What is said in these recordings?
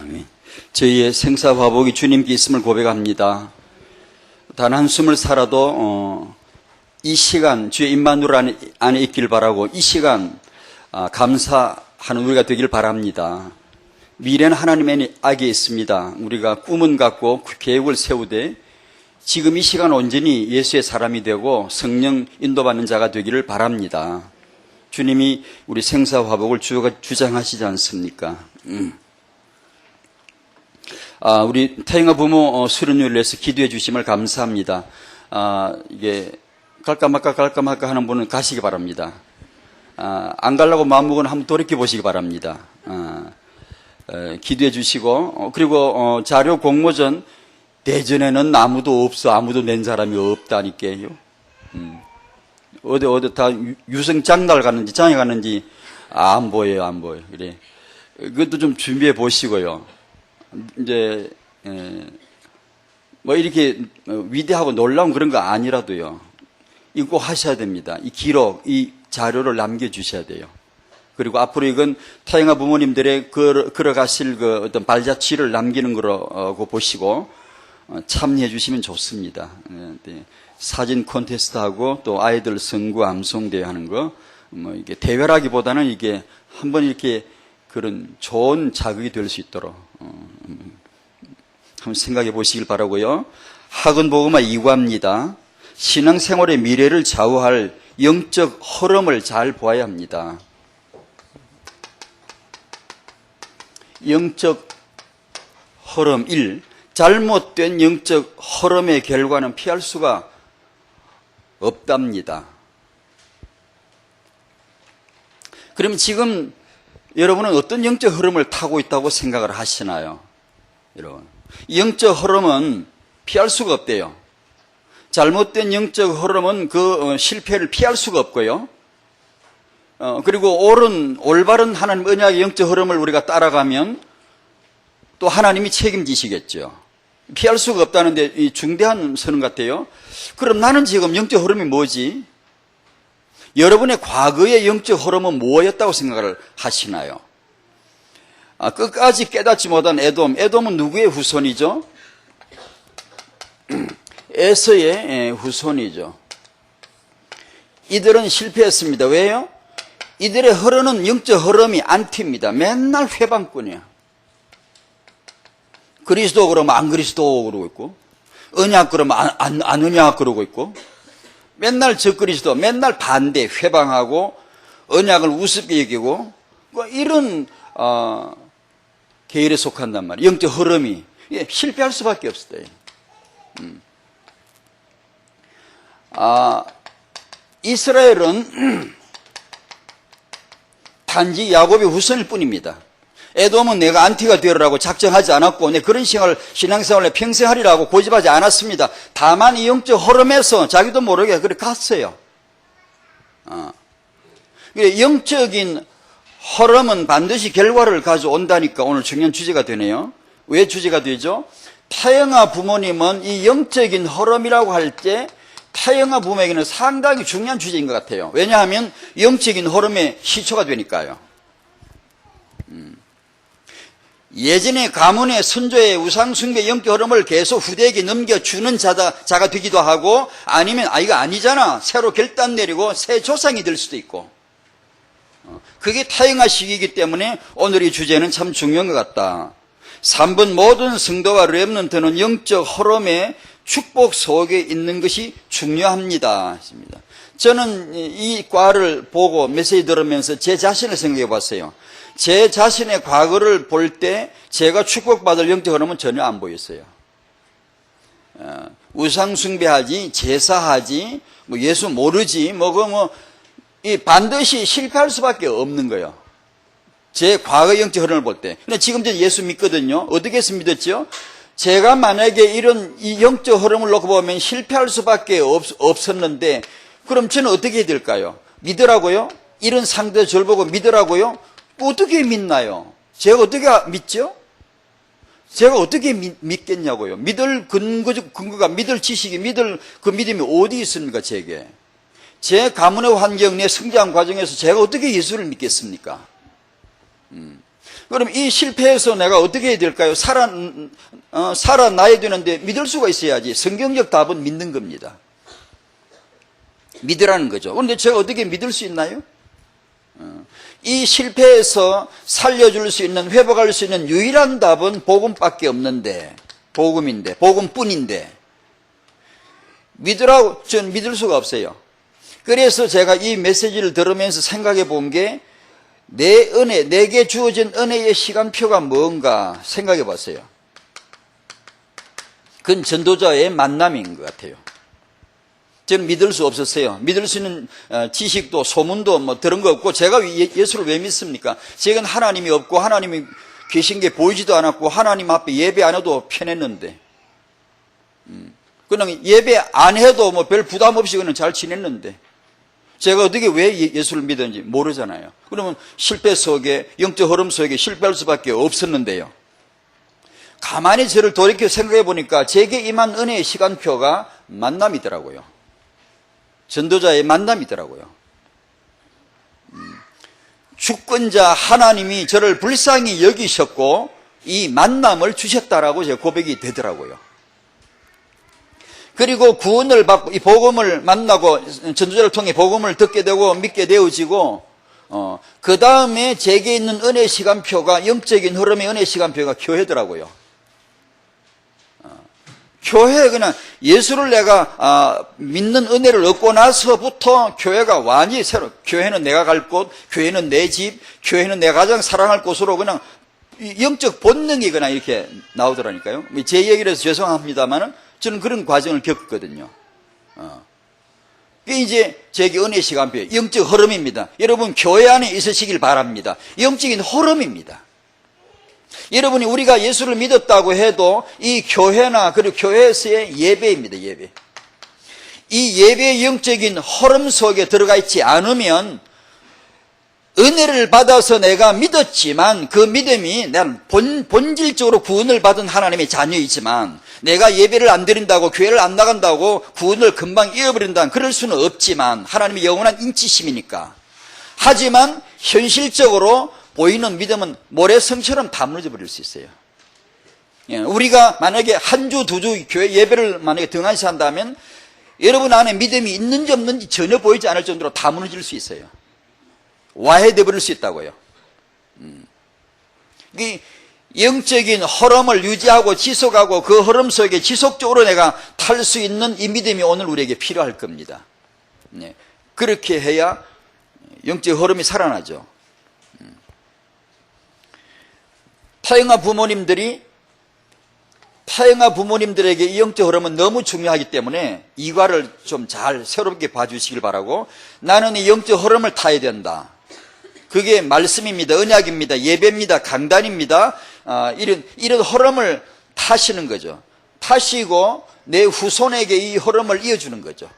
아멘. 저희의 생사화복이 주님께 있음을 고백합니다. 단 한숨을 살아도 이 시간 주의 임마누엘 안에 있길 바라고 이 시간 감사하는 우리가 되길 바랍니다. 미래는 하나님의 악에 있습니다. 우리가 꿈은 갖고 계획을 세우되 지금 이 시간 온전히 예수의 사람이 되고 성령 인도받는 자가 되기를 바랍니다. 주님이 우리 생사화복을 주장하시지 않습니까? 우리 태영아 부모 수련회를 위해서 기도해 주심을 감사합니다. 이게 갈까 말까 하는 분은 가시기 바랍니다. 안 가려고 마음먹으면 한번 돌이켜 보시기 바랍니다. 기도해 주시고, 그리고 자료 공모전 대전에는 아무도 없어. 아무도 낸 사람이 없다니까요. 어디 다 유성 장날 갔는지 장에 갔는지 안 보여요. 그래. 그것도 좀 준비해 보시고요. 이제 뭐 이렇게 위대하고 놀라운 그런 거 아니라도요. 이거 꼭 하셔야 됩니다. 이 기록, 이 자료를 남겨주셔야 돼요. 그리고 앞으로 이건 태영아 부모님들의 걸어가실 그 어떤 발자취를 남기는 거라고 보시고 참여해 주시면 좋습니다. 사진 콘테스트하고 또 아이들 선구 암송대회 하는 거, 뭐 이게 대회라기보다는 이게 한번 이렇게 그런 좋은 자극이 될 수 있도록 한번 생각해 보시길 바라고요. 학원복음화 2과입니다. 신앙생활의 미래를 좌우할 영적 흐름을 잘 보아야 합니다. 영적 흐름 1. 잘못된 영적 흐름의 결과는 피할 수가 없답니다. 그럼 지금 여러분은 어떤 영적 흐름을 타고 있다고 생각을 하시나요? 여러분, 영적 흐름은 피할 수가 없대요. 잘못된 영적 흐름은 그 실패를 피할 수가 없고요. 그리고 올바른 하나님 언약의 영적 흐름을 우리가 따라가면 또 하나님이 책임지시겠죠. 피할 수가 없다는데 이 중대한 선언 같아요. 그럼 나는 지금 영적 흐름이 뭐지? 여러분의 과거의 영적 흐름은 무엇이었다고 생각을 하시나요? 끝까지 깨닫지 못한 에돔은 누구의 후손이죠? 에서의 후손이죠. 이들은 실패했습니다. 왜요? 이들의 흐르는 영적 흐름이 안티입니다. 맨날 회방꾼이야. 그리스도 그러면 안 그리스도 그러고 있고, 언약 그러면 안 언약 그러고 있고, 맨날 적그리스도, 맨날 반대, 회방하고, 언약을 우습게 여기고, 이런 계열에 속한단 말이에요. 영적 흐름이. 실패할 수밖에 없어요. 이스라엘은 단지 야곱의 후손일 뿐입니다. 에돔은 내가 안티가 되리라고 작정하지 않았고 그런 신앙생활을 평생 하리라고 고집하지 않았습니다. 다만 이 영적 흐름에서 자기도 모르게 그렇게 갔어요. 영적인 흐름은 반드시 결과를 가져온다니까 오늘 중요한 주제가 되네요. 왜 주제가 되죠? 태영아 부모님은 이 영적인 흐름이라고 할 때 태영아 부모에게는 상당히 중요한 주제인 것 같아요. 왜냐하면 영적인 흐름의 시초가 되니까요. 예전에 가문의 선조의 우상숭배 영적 흐름을 계속 후대에게 넘겨주는 자가 되기도 하고, 아니면 이거 아니잖아, 새로 결단 내리고 새 조상이 될 수도 있고, 그게 타영아 시기이기 때문에 오늘 이 주제는 참 중요한 것 같다. 3번 모든 성도와 렘넌트는 영적 흐름의 축복 속에 있는 것이 중요합니다. 저는 이 과를 보고 메시지 들으면서 제 자신을 생각해 봤어요. 제 자신의 과거를 볼 때 제가 축복받을 영적 흐름은 전혀 안 보였어요. 우상숭배하지, 제사하지, 예수 모르지, 반드시 실패할 수밖에 없는 거예요. 제 과거 영적 흐름을 볼 때. 근데 지금 저 예수 믿거든요. 어떻게 해서 믿었죠? 제가 만약에 이런 이 영적 흐름을 놓고 보면 실패할 수밖에 없었는데, 그럼 저는 어떻게 해야 될까요? 믿으라고요? 이런 상대 저를 보고 믿으라고요? 어떻게 믿나요? 제가 어떻게 믿죠? 제가 어떻게 믿겠냐고요? 믿을 근거가, 믿을 지식이, 믿을 그 믿음이 어디 있습니까, 제게? 제 가문의 환경, 내 성장 과정에서 제가 어떻게 예수를 믿겠습니까? 그럼 이 실패해서 내가 어떻게 해야 될까요? 살아나야 되는데 믿을 수가 있어야지. 성경적 답은 믿는 겁니다. 믿으라는 거죠. 그런데 제가 어떻게 믿을 수 있나요? 이 실패에서 살려줄 수 있는, 회복할 수 있는 유일한 답은 복음밖에 없는데, 복음인데, 복음뿐인데, 믿으라고, 저는 믿을 수가 없어요. 그래서 제가 이 메시지를 들으면서 생각해 본 게, 내 은혜, 내게 주어진 은혜의 시간표가 뭔가 생각해 봤어요. 그건 전도자의 만남인 것 같아요. 저는 믿을 수 없었어요. 믿을 수 있는 지식도 소문도 뭐 들은 거 없고, 제가 예수를 왜 믿습니까? 제가 하나님이 없고 하나님이 계신 게 보이지도 않았고 하나님 앞에 예배 안 해도 편했는데, 그냥 예배 안 해도 뭐 별 부담 없이 그냥 잘 지냈는데, 제가 어떻게 왜 예수를 믿었는지 모르잖아요. 그러면 실패 속에, 영적 흐름 속에 실패할 수밖에 없었는데요. 가만히 저를 돌이켜 생각해 보니까 제게 임한 은혜의 시간표가 만남이더라고요. 전도자의 만남이더라고요. 주권자 하나님이 저를 불쌍히 여기셨고 이 만남을 주셨다라고 제 고백이 되더라고요. 그리고 구원을 받고 이 복음을 만나고 전도자를 통해 복음을 듣게 되고 믿게 되어지고, 그 다음에 제게 있는 은혜 시간표가, 영적인 흐름의 은혜 시간표가 교회더라고요. 교회, 그냥 예수를 내가 믿는 은혜를 얻고 나서부터 교회가 완전히 새로, 교회는 내가 갈 곳, 교회는 내 집, 교회는 내가 가장 사랑할 곳으로 그냥 영적 본능이 그냥 이렇게 나오더라니까요. 제 얘기를 해서 죄송합니다만은 저는 그런 과정을 겪었거든요. 이게 이제 제게 은혜 시간표, 영적 흐름입니다. 여러분 교회 안에 있으시길 바랍니다. 영적인 흐름입니다. 여러분이 우리가 예수를 믿었다고 해도 이 교회나 그리고 교회에서의 예배입니다. 예배. 이 예배의 영적인 흐름 속에 들어가 있지 않으면 은혜를 받아서 내가 믿었지만 그 믿음이 난 본질적으로 구원을 받은 하나님의 자녀이지만 내가 예배를 안 드린다고 교회를 안 나간다고 구원을 금방 잃어버린다는 그럴 수는 없지만 하나님의 영원한 인치심이니까. 하지만 현실적으로 보이는 믿음은 모래성처럼 다 무너져 버릴 수 있어요. 우리가 만약에 한 주, 두 주 교회 예배를 만약에 등한시 한다면 여러분 안에 믿음이 있는지 없는지 전혀 보이지 않을 정도로 다 무너질 수 있어요. 와해돼 버릴 수 있다고요. 이 영적인 흐름을 유지하고 지속하고 그 흐름 속에 지속적으로 내가 탈 수 있는 이 믿음이 오늘 우리에게 필요할 겁니다. 그렇게 해야 영적 흐름이 살아나죠. 타영아 부모님들에게 이 영적 흐름은 너무 중요하기 때문에 이과를 좀 잘 새롭게 봐주시길 바라고, 나는 이 영적 흐름을 타야 된다. 그게 말씀입니다. 언약입니다. 예배입니다. 강단입니다. 이런 흐름을 타시는 거죠. 타시고 내 후손에게 이 흐름을 이어주는 거죠.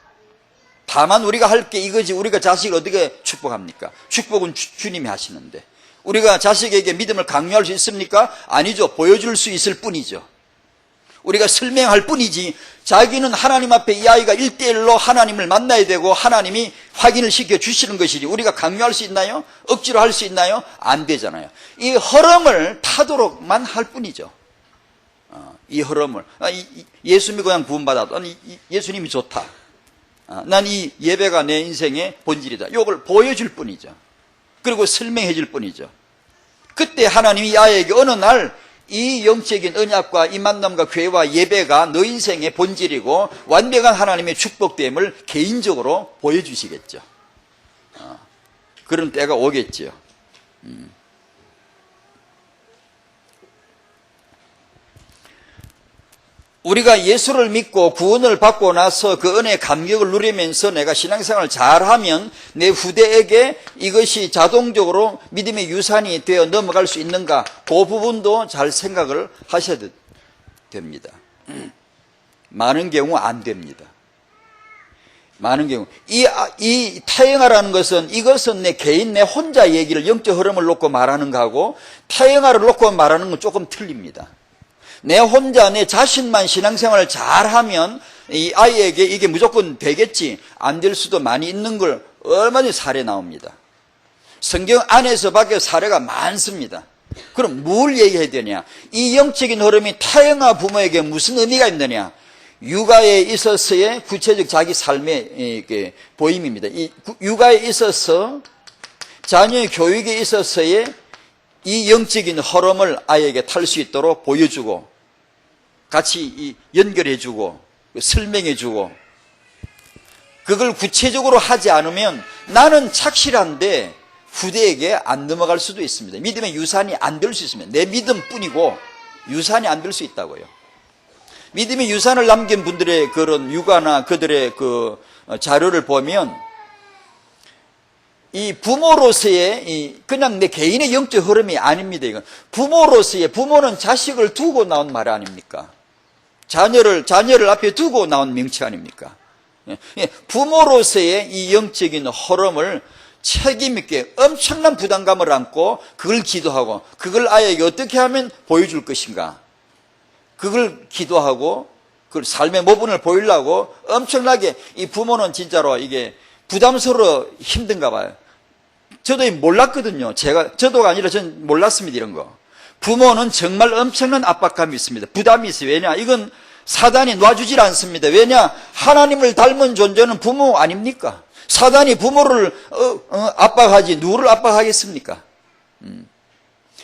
다만 우리가 할 게 이거지, 우리가 자식을 어떻게 축복합니까? 축복은 주님이 하시는데 우리가 자식에게 믿음을 강요할 수 있습니까? 아니죠. 보여줄 수 있을 뿐이죠. 우리가 설명할 뿐이지, 자기는 하나님 앞에 이 아이가 1대1로 하나님을 만나야 되고 하나님이 확인을 시켜 주시는 것이지 우리가 강요할 수 있나요? 억지로 할 수 있나요? 안 되잖아요. 이 흐름을 타도록만 할 뿐이죠. 이 흐름을, 예수 믿고 그냥 구원받아도 예수님이 좋다, 난 이 예배가 내 인생의 본질이다, 이걸 보여줄 뿐이죠. 그리고 설명해 줄 뿐이죠. 그때 하나님이 이 아이에게 어느 날 이 영적인 언약과 이 만남과 교회와 예배가 너 인생의 본질이고 완벽한 하나님의 축복됨을 개인적으로 보여주시겠죠. 그런 때가 오겠죠. 우리가 예수를 믿고 구원을 받고 나서 그 은혜의 감격을 누리면서 내가 신앙생활을 잘하면 내 후대에게 이것이 자동적으로 믿음의 유산이 되어 넘어갈 수 있는가, 그 부분도 잘 생각을 하셔야 됩니다. 많은 경우 안 됩니다. 많은 경우 이 타영아라는 것은, 이것은 내 개인, 내 혼자 얘기를, 영적 흐름을 놓고 말하는 거하고 타영아를 놓고 말하는 건 조금 틀립니다. 내 혼자 내 자신만 신앙생활을 잘하면 이 아이에게 이게 무조건 되겠지, 안 될 수도 많이 있는 걸 얼마든지 사례 나옵니다. 성경 안에서 밖에 사례가 많습니다. 그럼 뭘 얘기해야 되냐? 이 영적인 흐름이 타영아 부모에게 무슨 의미가 있느냐? 육아에 있어서의 구체적 자기 삶의 보임입니다. 이 육아에 있어서 자녀의 교육에 있어서의 이 영적인 흐름을 아이에게 탈 수 있도록 보여주고 같이 연결해주고 설명해주고, 그걸 구체적으로 하지 않으면 나는 착실한데 후대에게 안 넘어갈 수도 있습니다. 믿음의 유산이 안 될 수 있습니다. 내 믿음뿐이고 유산이 안 될 수 있다고요. 믿음의 유산을 남긴 분들의 그런 육아나 그들의 그 자료를 보면 이 부모로서의 그냥 내 개인의 영적 흐름이 아닙니다. 이건 부모는 자식을 두고 나온 말 아닙니까? 자녀를 앞에 두고 나온 명치 아닙니까? 부모로서의 이 영적인 흐름을 책임있게 엄청난 부담감을 안고 그걸 기도하고, 그걸 아이에게 어떻게 하면 보여줄 것인가, 그걸 기도하고 그걸 삶의 모범을 보이려고 엄청나게, 이 부모는 진짜로 이게 부담스러워 힘든가 봐요. 저도 몰랐거든요. 저도가 아니라 전 몰랐습니다. 이런 거. 부모는 정말 엄청난 압박감이 있습니다. 부담이 있어요. 왜냐? 이건 사단이 놔주질 않습니다. 왜냐? 하나님을 닮은 존재는 부모 아닙니까? 사단이 부모를 압박하지 누구를 압박하겠습니까?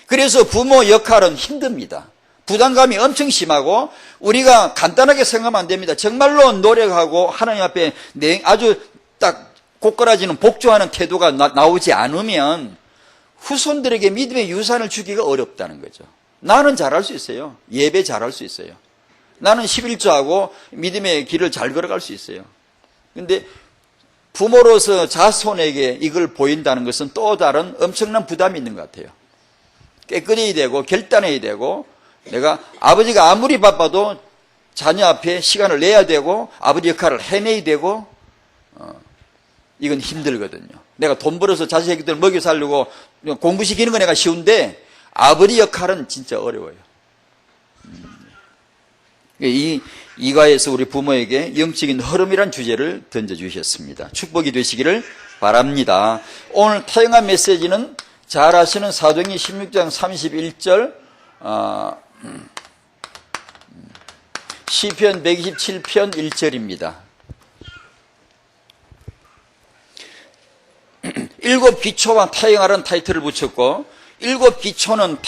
그래서 부모 역할은 힘듭니다. 부담감이 엄청 심하고, 우리가 간단하게 생각하면 안 됩니다. 정말로 노력하고 하나님 앞에 아주 딱 고꾸라지는 복종하는 태도가 나오지 않으면 후손들에게 믿음의 유산을 주기가 어렵다는 거죠. 나는 잘할 수 있어요. 예배 잘할 수 있어요. 나는 11조하고 믿음의 길을 잘 걸어갈 수 있어요. 그런데 부모로서 자손에게 이걸 보인다는 것은 또 다른 엄청난 부담이 있는 것 같아요. 깨끗해야 되고 결단해야 되고, 내가 아버지가 아무리 바빠도 자녀 앞에 시간을 내야 되고 아버지 역할을 해내야 되고, 이건 힘들거든요. 내가 돈 벌어서 자식들 먹여 살려고 공부시키는 건 내가 쉬운데 아버지 역할은 진짜 어려워요. 이과에서 우리 부모에게 영적인 흐름이란 주제를 던져주셨습니다. 축복이 되시기를 바랍니다. 오늘 타영한 메시지는 잘 아시는 사도행전 16장 31절, 시편 127편 1절입니다. 일곱 기초와 타영하라는 타이틀을 붙였고, 일곱 기초는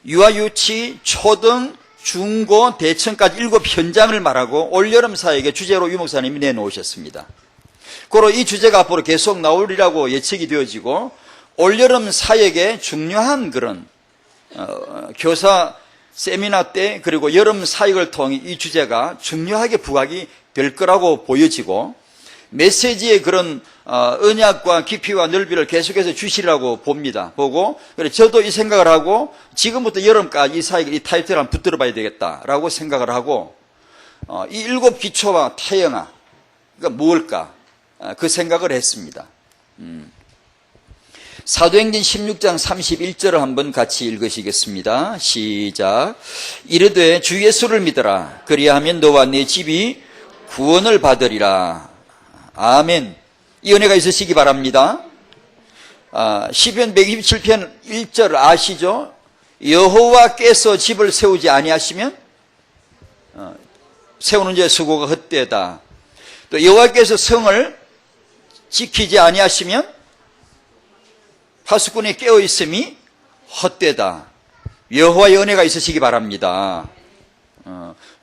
유아, 유치, 초등, 중고, 대청까지 일곱 현장을 말하고 올여름 사역의 주제로 유 목사님이 내놓으셨습니다. 그리고 이 주제가 앞으로 계속 나오리라고 예측이 되어지고, 올여름 사역의 중요한 그런 교사 세미나 때, 그리고 여름 사역을 통해 이 주제가 중요하게 부각이 될 거라고 보여지고, 메시지의 그런 언약과 깊이와 넓이를 계속해서 주시라고 보고, 그래 저도 이 생각을 하고 지금부터 여름까지 이 타이틀을 한번 붙들어 봐야 되겠다라고 생각을 하고, 이 일곱 기초와 타영아, 그러니까 무엇일까, 그 생각을 했습니다. 사도행전 16장 31절을 한번 같이 읽으시겠습니다. 시작. 이르되 주 예수를 믿어라. 그리하면 너와 네 집이 구원을 받으리라. 아멘. 이 은혜가 있으시기 바랍니다. 시편 127편 1절 아시죠? 여호와께서 집을 세우지 아니하시면 세우는 자의 수고가 헛되다. 또 여호와께서 성을 지키지 아니하시면 파수꾼이 깨어있음이 헛되다. 여호와의 은혜가 있으시기 바랍니다.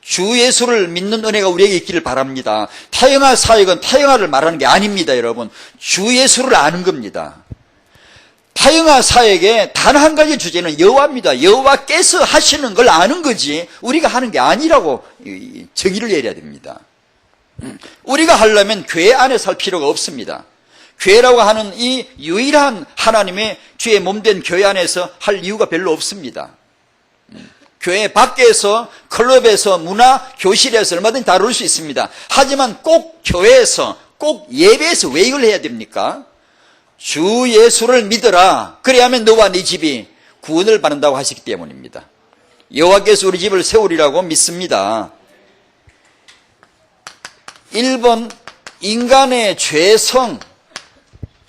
주 예수를 믿는 은혜가 우리에게 있기를 바랍니다. 타영아 사역은 타영아를 말하는 게 아닙니다. 여러분, 주 예수를 아는 겁니다. 타영아 사역의 단 한 가지 주제는 여호와입니다. 여호와께서 하시는 걸 아는 거지 우리가 하는 게 아니라고 정의를 내려야 됩니다. 우리가 하려면 교회 안에 살 필요가 없습니다. 교회라고 하는 이 유일한 하나님의 주의 몸된 교회 안에서 할 이유가 별로 없습니다. 교회 밖에서, 클럽에서, 문화, 교실에서 얼마든지 다룰 수 있습니다. 하지만 꼭 교회에서, 꼭 예배에서 왜 이걸 해야 됩니까? 주 예수를 믿어라. 그래야만 너와 네 집이 구원을 받는다고 하시기 때문입니다. 여호와께서 우리 집을 세우리라고 믿습니다. 1번, 인간의 죄성.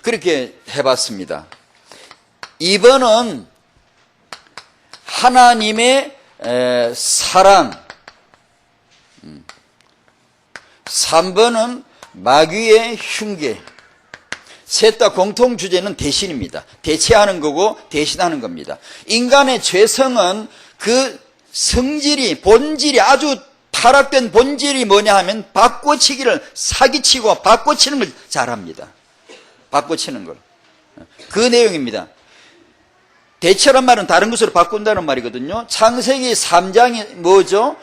그렇게 해봤습니다. 2번은 하나님의 사랑. 3번은 마귀의 흉계. 셋 다 공통 주제는 대신입니다. 대체하는 거고 대신하는 겁니다. 인간의 죄성은 그 성질이, 본질이, 아주 타락된 본질이 뭐냐 하면 바꿔치기를, 사기치고 바꿔치는 걸 잘합니다. 바꿔치는 걸. 그 내용입니다. 대체란 말은 다른 것으로 바꾼다는 말이거든요. 창세기 3장이 뭐죠?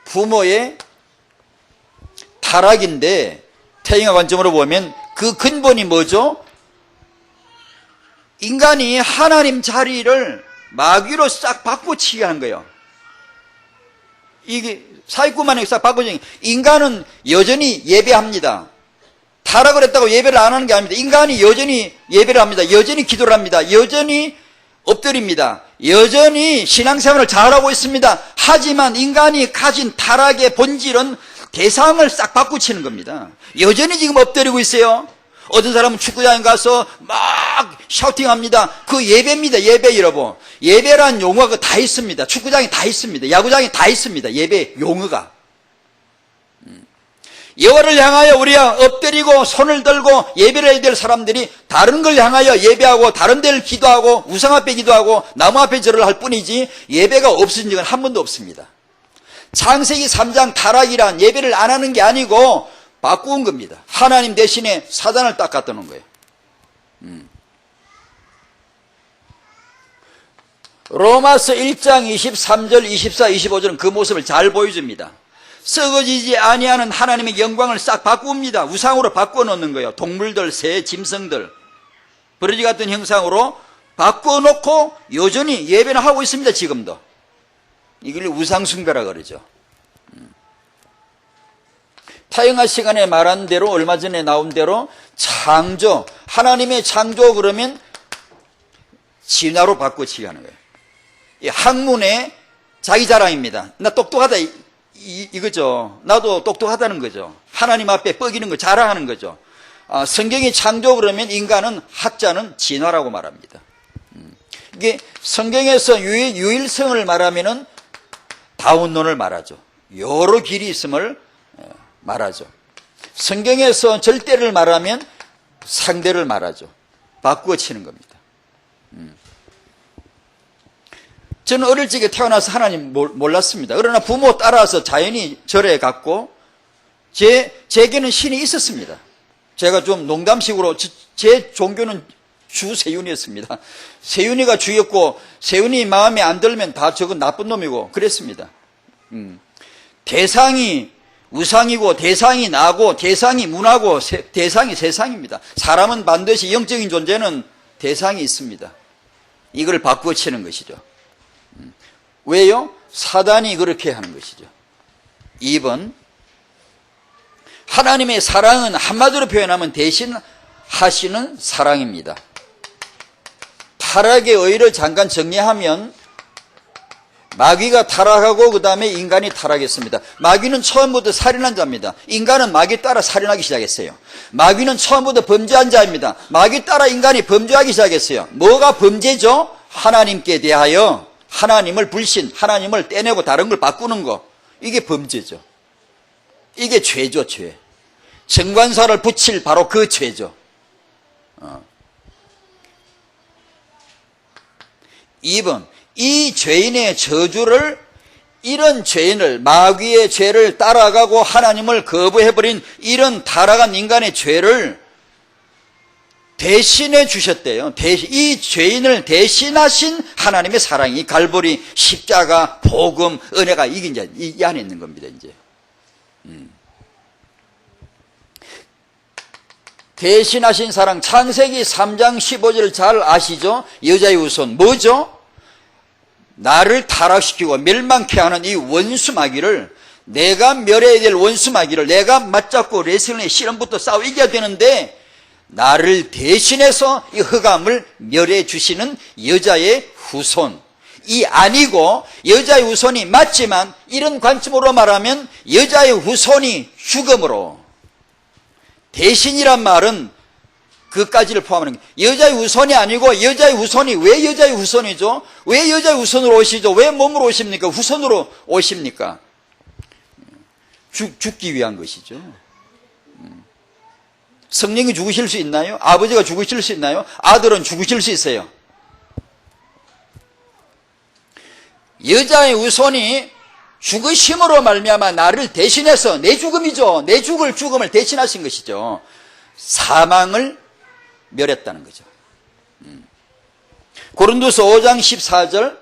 부모의 타락인데, 태영아 관점으로 보면 그 근본이 뭐죠? 인간이 하나님 자리를 마귀로 싹 바꿔치기 하는 거예요. 이게 사기꾼만에 싹 바꿔치기. 인간은 여전히 예배합니다. 타락을 했다고 예배를 안 하는 게 아닙니다. 인간이 여전히 예배를 합니다. 여전히 기도를 합니다. 여전히 엎드립니다. 여전히 신앙생활을 잘하고 있습니다. 하지만 인간이 가진 타락의 본질은 대상을 싹 바꾸치는 겁니다. 여전히 지금 엎드리고 있어요. 어떤 사람은 축구장에 가서 막 샤우팅합니다. 그 예배입니다. 예배 여러분. 예배란 용어가 다 있습니다. 축구장에 다 있습니다. 야구장에 다 있습니다. 예배 용어가. 여호와를 향하여 우리가 엎드리고 손을 들고 예배를 해야 될 사람들이 다른 걸 향하여 예배하고 다른 데를 기도하고 우상 앞에 기도하고 나무 앞에 절을 할 뿐이지 예배가 없어진 적은 한 번도 없습니다. 창세기 3장 타락이란 예배를 안 하는 게 아니고 바꾸은 겁니다. 하나님 대신에 사단을 딱 갖다 놓은 거예요. 로마서 1장 23절, 24, 25절은 그 모습을 잘 보여줍니다. 썩어지지 아니하는 하나님의 영광을 싹 바꿉니다. 우상으로 바꿔놓는 거예요. 동물들, 새, 짐승들, 버러지 같은 형상으로 바꿔놓고 여전히 예배는 하고 있습니다. 지금도. 이걸 우상숭배라 그러죠. 타영아 시간에 말한 대로, 얼마 전에 나온 대로 창조, 하나님의 창조 그러면 진화로 바꿔치기 하는 거예요. 이 학문의 자기 자랑입니다. 나 똑똑하다 이거죠. 나도 똑똑하다는 거죠. 하나님 앞에 뻐기는 거 자랑하는 거죠. 성경이 창조 그러면 인간은, 학자는 진화라고 말합니다. 이게 성경에서 유일성을 말하면은 다운론을 말하죠. 여러 길이 있음을 말하죠. 성경에서 절대를 말하면 상대를 말하죠. 바꾸어 치는 겁니다. 저는 어릴 적에 태어나서 하나님 몰랐습니다. 그러나 부모 따라서 자연히 절에 갔고 제게는 신이 있었습니다. 제가 좀 농담식으로 제 종교는 주세윤이었습니다. 세윤이가 주였고 세윤이 마음에 안 들면 다 저건 나쁜 놈이고 그랬습니다. 대상이 우상이고 대상이 나고 대상이 문화고 대상이 세상입니다. 사람은 반드시 영적인 존재는 대상이 있습니다. 이걸 바꾸어치는 것이죠. 왜요? 사단이 그렇게 하는 것이죠. 2번, 하나님의 사랑은 한마디로 표현하면 대신하시는 사랑입니다. 타락의 의의를 잠깐 정리하면 마귀가 타락하고 그 다음에 인간이 타락했습니다. 마귀는 처음부터 살인한 자입니다. 인간은 마귀 따라 살인하기 시작했어요. 마귀는 처음부터 범죄한 자입니다. 마귀 따라 인간이 범죄하기 시작했어요. 뭐가 범죄죠? 하나님께 대하여 하나님을 불신, 하나님을 떼내고 다른 걸 바꾸는 거, 이게 범죄죠. 이게 죄죠, 죄. 정관사를 붙일 바로 그 죄죠. 2번, 이 죄인의 저주를, 이런 죄인을, 마귀의 죄를 따라가고 하나님을 거부해버린 이런 타락한 인간의 죄를 대신해 주셨대요. 이 죄인을 대신하신 하나님의 사랑이 갈보리, 십자가, 복음, 은혜가 이게 이제 이 안에 있는 겁니다. 이제 대신하신 사랑, 창세기 3장 15절 잘 아시죠? 여자의 후손 뭐죠? 나를 타락시키고 멸망케 하는 이 원수 마귀를, 내가 멸해야 될 원수 마귀를 내가 맞잡고 레슬링의 실험부터 싸워 이겨야 되는데 나를 대신해서 이 흑암을 멸해 주시는 여자의 후손. 이 아니고 여자의 후손이 맞지만 이런 관점으로 말하면 여자의 후손이 죽음으로, 대신이란 말은 그까지를 포함하는 거예요. 여자의 후손이 아니고 여자의 후손이 왜 여자의 후손이죠? 왜 여자의 후손으로 오시죠? 왜 몸으로 오십니까? 후손으로 오십니까? 죽기 위한 것이죠. 성령이 죽으실 수 있나요? 아버지가 죽으실 수 있나요? 아들은 죽으실 수 있어요. 여자의 후손이 죽으심으로 말미암아 나를 대신해서 내 죽음이죠. 내 죽을 죽음을 대신하신 것이죠. 사망을 멸했다는 거죠. 고린도서 5장 14절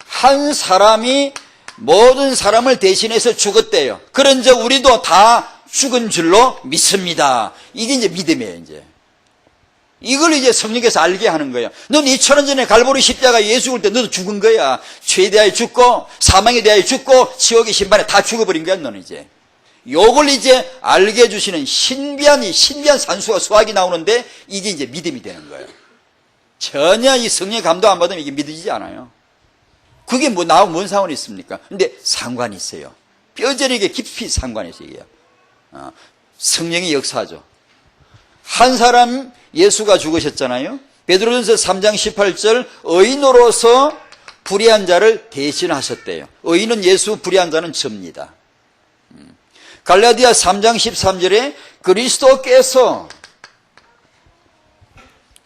한 사람이 모든 사람을 대신해서 죽었대요. 그런즉 우리도 다 죽은 줄로 믿습니다. 이게 이제 믿음이에요. 이제 이걸 이제 성령께서 알게 하는 거예요. 넌 2000년 전에 갈보리 십자가 예수 죽을 때 너도 죽은 거야. 죄에 대하여 죽고 사망에 대하여 죽고 지옥의 심판에 다 죽어버린 거야. 너는 이제 요걸 이제 알게 해주시는 신비한 산수와 수학이 나오는데 이게 이제 믿음이 되는 거예요. 전혀 이 성령의 감동 안 받으면 이게 믿어지지 않아요. 그게 뭐 나하고 뭔 상관이 있습니까? 근데 상관이 있어요. 뼈저리게 깊이 상관이 있어요. 이게. 성령이 역사하죠. 한 사람 예수가 죽으셨잖아요. 베드로전서 3장 18절 의인으로서 불의한 자를 대신하셨대요. 의인은 예수, 불의한 자는 저입니다. 갈라디아 3장 13절에 그리스도께서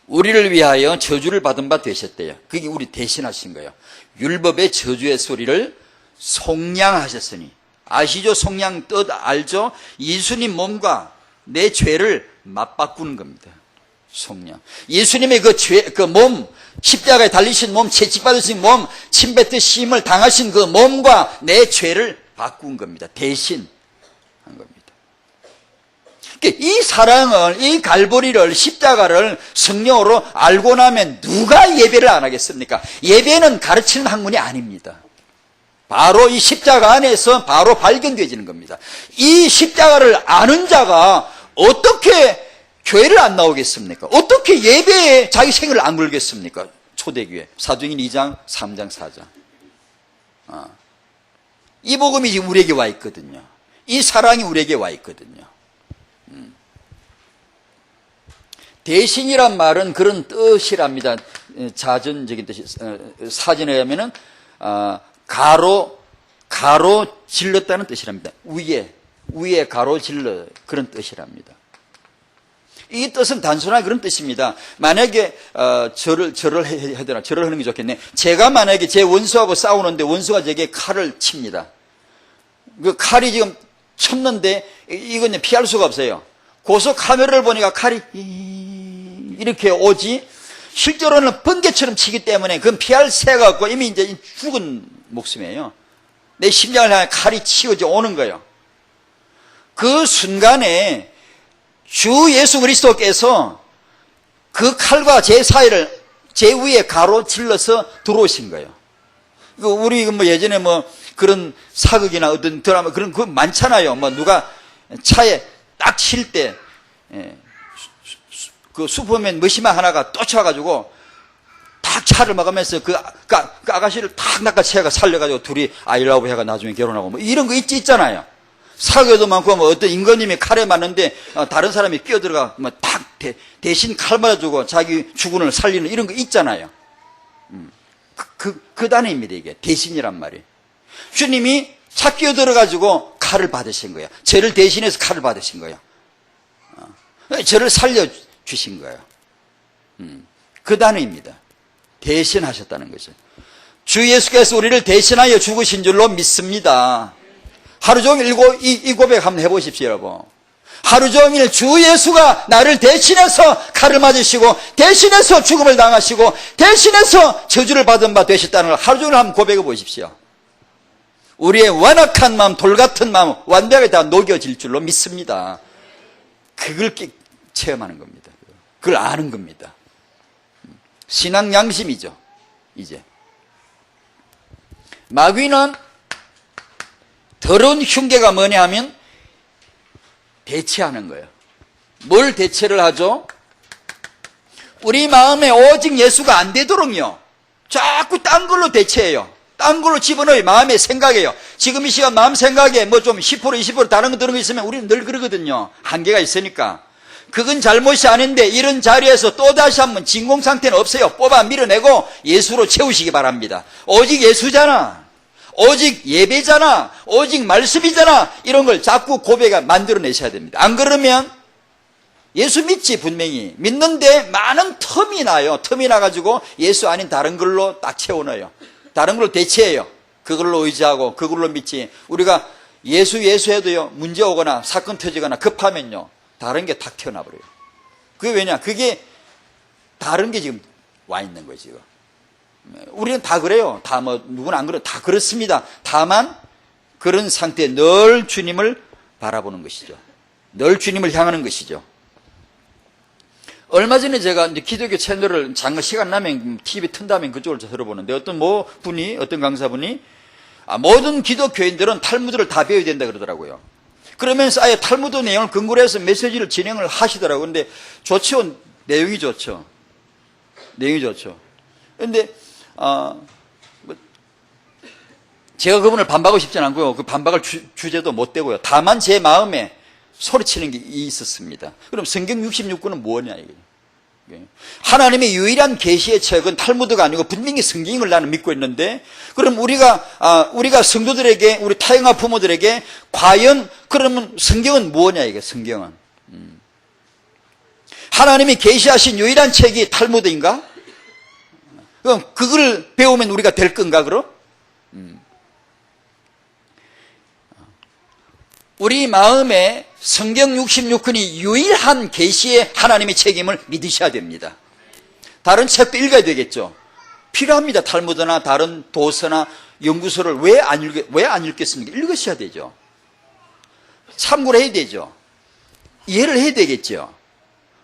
우리를 위하여 저주를 받은 바 되셨대요. 그게 우리 대신하신 거예요. 율법의 저주의 소리를 속량하셨으니. 아시죠? 속량 뜻 알죠? 예수님 몸과 내 죄를 맞바꾸는 겁니다. 속량. 예수님의 그 몸, 십자가에 달리신 몸, 채찍받으신 몸, 침뱉듯 을 당하신 그 몸과 내 죄를 바꾼 겁니다. 대신 한 겁니다. 이 사랑을, 이 갈보리를, 십자가를 성령으로 알고 나면 누가 예배를 안 하겠습니까? 예배는 가르치는 학문이 아닙니다. 바로 이 십자가 안에서 바로 발견되어지는 겁니다. 이 십자가를 아는 자가 어떻게 교회를 안 나오겠습니까? 어떻게 예배에 자기 생을 안 걸겠습니까? 초대교회. 사도행전 2장, 3장, 4장. 이 복음이 지금 우리에게 와 있거든요. 이 사랑이 우리에게 와 있거든요. 대신이란 말은 그런 뜻이랍니다. 자전적인 뜻이, 사전에 의하면은, 가로 질렀다는 뜻이랍니다. 위에 가로 질러, 그런 뜻이랍니다. 이 뜻은 단순하게 그런 뜻입니다. 만약에, 절을 하는 게 좋겠네. 제가 만약에 제 원수하고 싸우는데 원수가 제게 칼을 칩니다. 그 칼이 지금 쳤는데, 이건 피할 수가 없어요. 고속 카메라를 보니까 칼이 이렇게 오지, 실제로는 번개처럼 치기 때문에 그건 피할 새가 없고 이미 이제 죽은 목숨이에요. 내 심장을 향해 칼이 치어져 오는 거예요. 그 순간에 주 예수 그리스도께서 그 칼과 제 사이를 제 위에 가로질러서 들어오신 거예요. 우리 뭐 예전에 뭐 그런 사극이나 어떤 드라마 그런 거 많잖아요. 뭐 누가 차에 딱 칠 때, 그 슈퍼맨 머시마 하나가 쫓아가지고 탁 차를 막으면서 그 아가씨를 탁 낚아채가 살려가지고 둘이 아이라브 해가 나중에 결혼하고 뭐 이런 거 있잖아요. 사극에도 많고 뭐 어떤 임금님이 칼에 맞는데 다른 사람이 끼어들어가 뭐 탁 대신 칼 맞아주고 자기 주군을 살리는 이런 거 있잖아요. 그 단어입니다. 이게 대신이란 말이에요. 주님이 차 끼어들어가지고 칼을 받으신 거예요. 죄를 대신해서 칼을 받으신 거예요. 저를 살려주신 거예요. 그 단어입니다. 대신하셨다는 거죠. 주 예수께서 우리를 대신하여 죽으신 줄로 믿습니다. 하루 종일 이 고백 한번 해보십시오, 여러분. 하루 종일 주 예수가 나를 대신해서 칼을 맞으시고 대신해서 죽음을 당하시고 대신해서 저주를 받은 바 되셨다는 걸 하루 종일 한번 고백해 보십시오. 우리의 완악한 마음, 돌같은 마음 완벽하게 다 녹여질 줄로 믿습니다. 그걸 체험하는 겁니다. 그걸 아는 겁니다. 신앙 양심이죠. 이제 마귀는 더러운 흉계가 뭐냐 하면 대체하는 거예요. 뭘 대체를 하죠? 우리 마음에 오직 예수가 안 되도록요 자꾸 딴 걸로 대체해요. 딴 걸로 집어넣어요. 마음의 생각이에요. 지금 이 시간 마음 생각에 뭐 좀 10% 20% 다른 거 들은 거 있으면 우리는 늘 그러거든요. 한계가 있으니까. 그건 잘못이 아닌데 이런 자리에서 또다시 한번 진공 상태는 없어요. 뽑아 밀어내고 예수로 채우시기 바랍니다. 오직 예수잖아. 오직 예배잖아. 오직 말씀이잖아. 이런 걸 자꾸 고백을 만들어내셔야 됩니다. 안 그러면 예수 믿지 분명히 믿는데 많은 틈이 나요. 틈이 나가지고 예수 아닌 다른 걸로 딱 채워넣어요. 다른 걸로 대체해요. 그걸로 의지하고 그걸로 믿지. 우리가 예수 해도요, 문제 오거나 사건 터지거나 급하면요, 다른 게 탁 튀어나와 버려요. 그게 왜냐? 그게 다른 게 지금 와 있는 거예요, 지금. 우리는 다 그래요. 다 뭐 누구는 안 그래요. 다 그렇습니다. 다만 그런 상태에 늘 주님을 바라보는 것이죠. 늘 주님을 향하는 것이죠. 얼마 전에 제가 이제 기독교 채널을 잠깐 시간 나면 TV 튼다면 그쪽을 들어보는데 어떤 강사분이 모든 기독교인들은 탈무드를 다 배워야 된다 그러더라고요. 그러면서 아예 탈무드 내용을 근거로 해서 메시지를 진행을 하시더라고요. 근데 좋죠. 내용이 좋죠. 그런데 제가 그분을 반박하고 싶지는 않고요. 그 반박을 주제도 못 되고요. 다만 제 마음에 소리치는 게 있었습니다. 그럼 성경 66권은 뭐냐 이게. 하나님의 유일한 계시의 책은 탈무드가 아니고 분명히 성경을 나는 믿고 있는데, 그럼 우리가 성도들에게, 우리 타영아 부모들에게 과연 그러면 성경은 뭐냐 이게. 성경은 하나님이 계시하신 유일한 책이 탈무드인가? 그럼 그걸 배우면 우리가 될 건가 그럼? 우리 마음에 성경 66권이 유일한 계시의 하나님의 책임을 믿으셔야 됩니다. 다른 책도 읽어야 되겠죠. 필요합니다. 탈무드나 다른 도서나 연구서를 왜 안 읽겠습니까? 읽으셔야 되죠. 참고를 해야 되죠. 이해를 해야 되겠죠.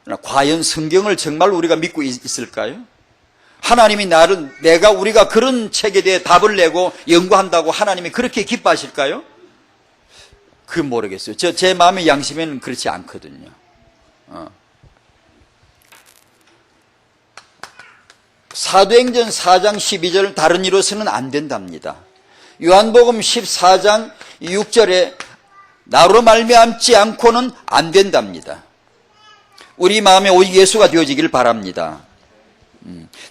그러나 과연 성경을 정말 우리가 믿고 있을까요? 하나님이 우리가 그런 책에 대해 답을 내고 연구한다고 하나님이 그렇게 기뻐하실까요? 그건 모르겠어요. 제 마음의 양심에는 그렇지 않거든요. 사도행전 4장 12절 다른 이로서는 안 된답니다. 요한복음 14장 6절에 나로 말미암지 않고는 안 된답니다. 우리 마음에 오직 예수가 되어지길 바랍니다.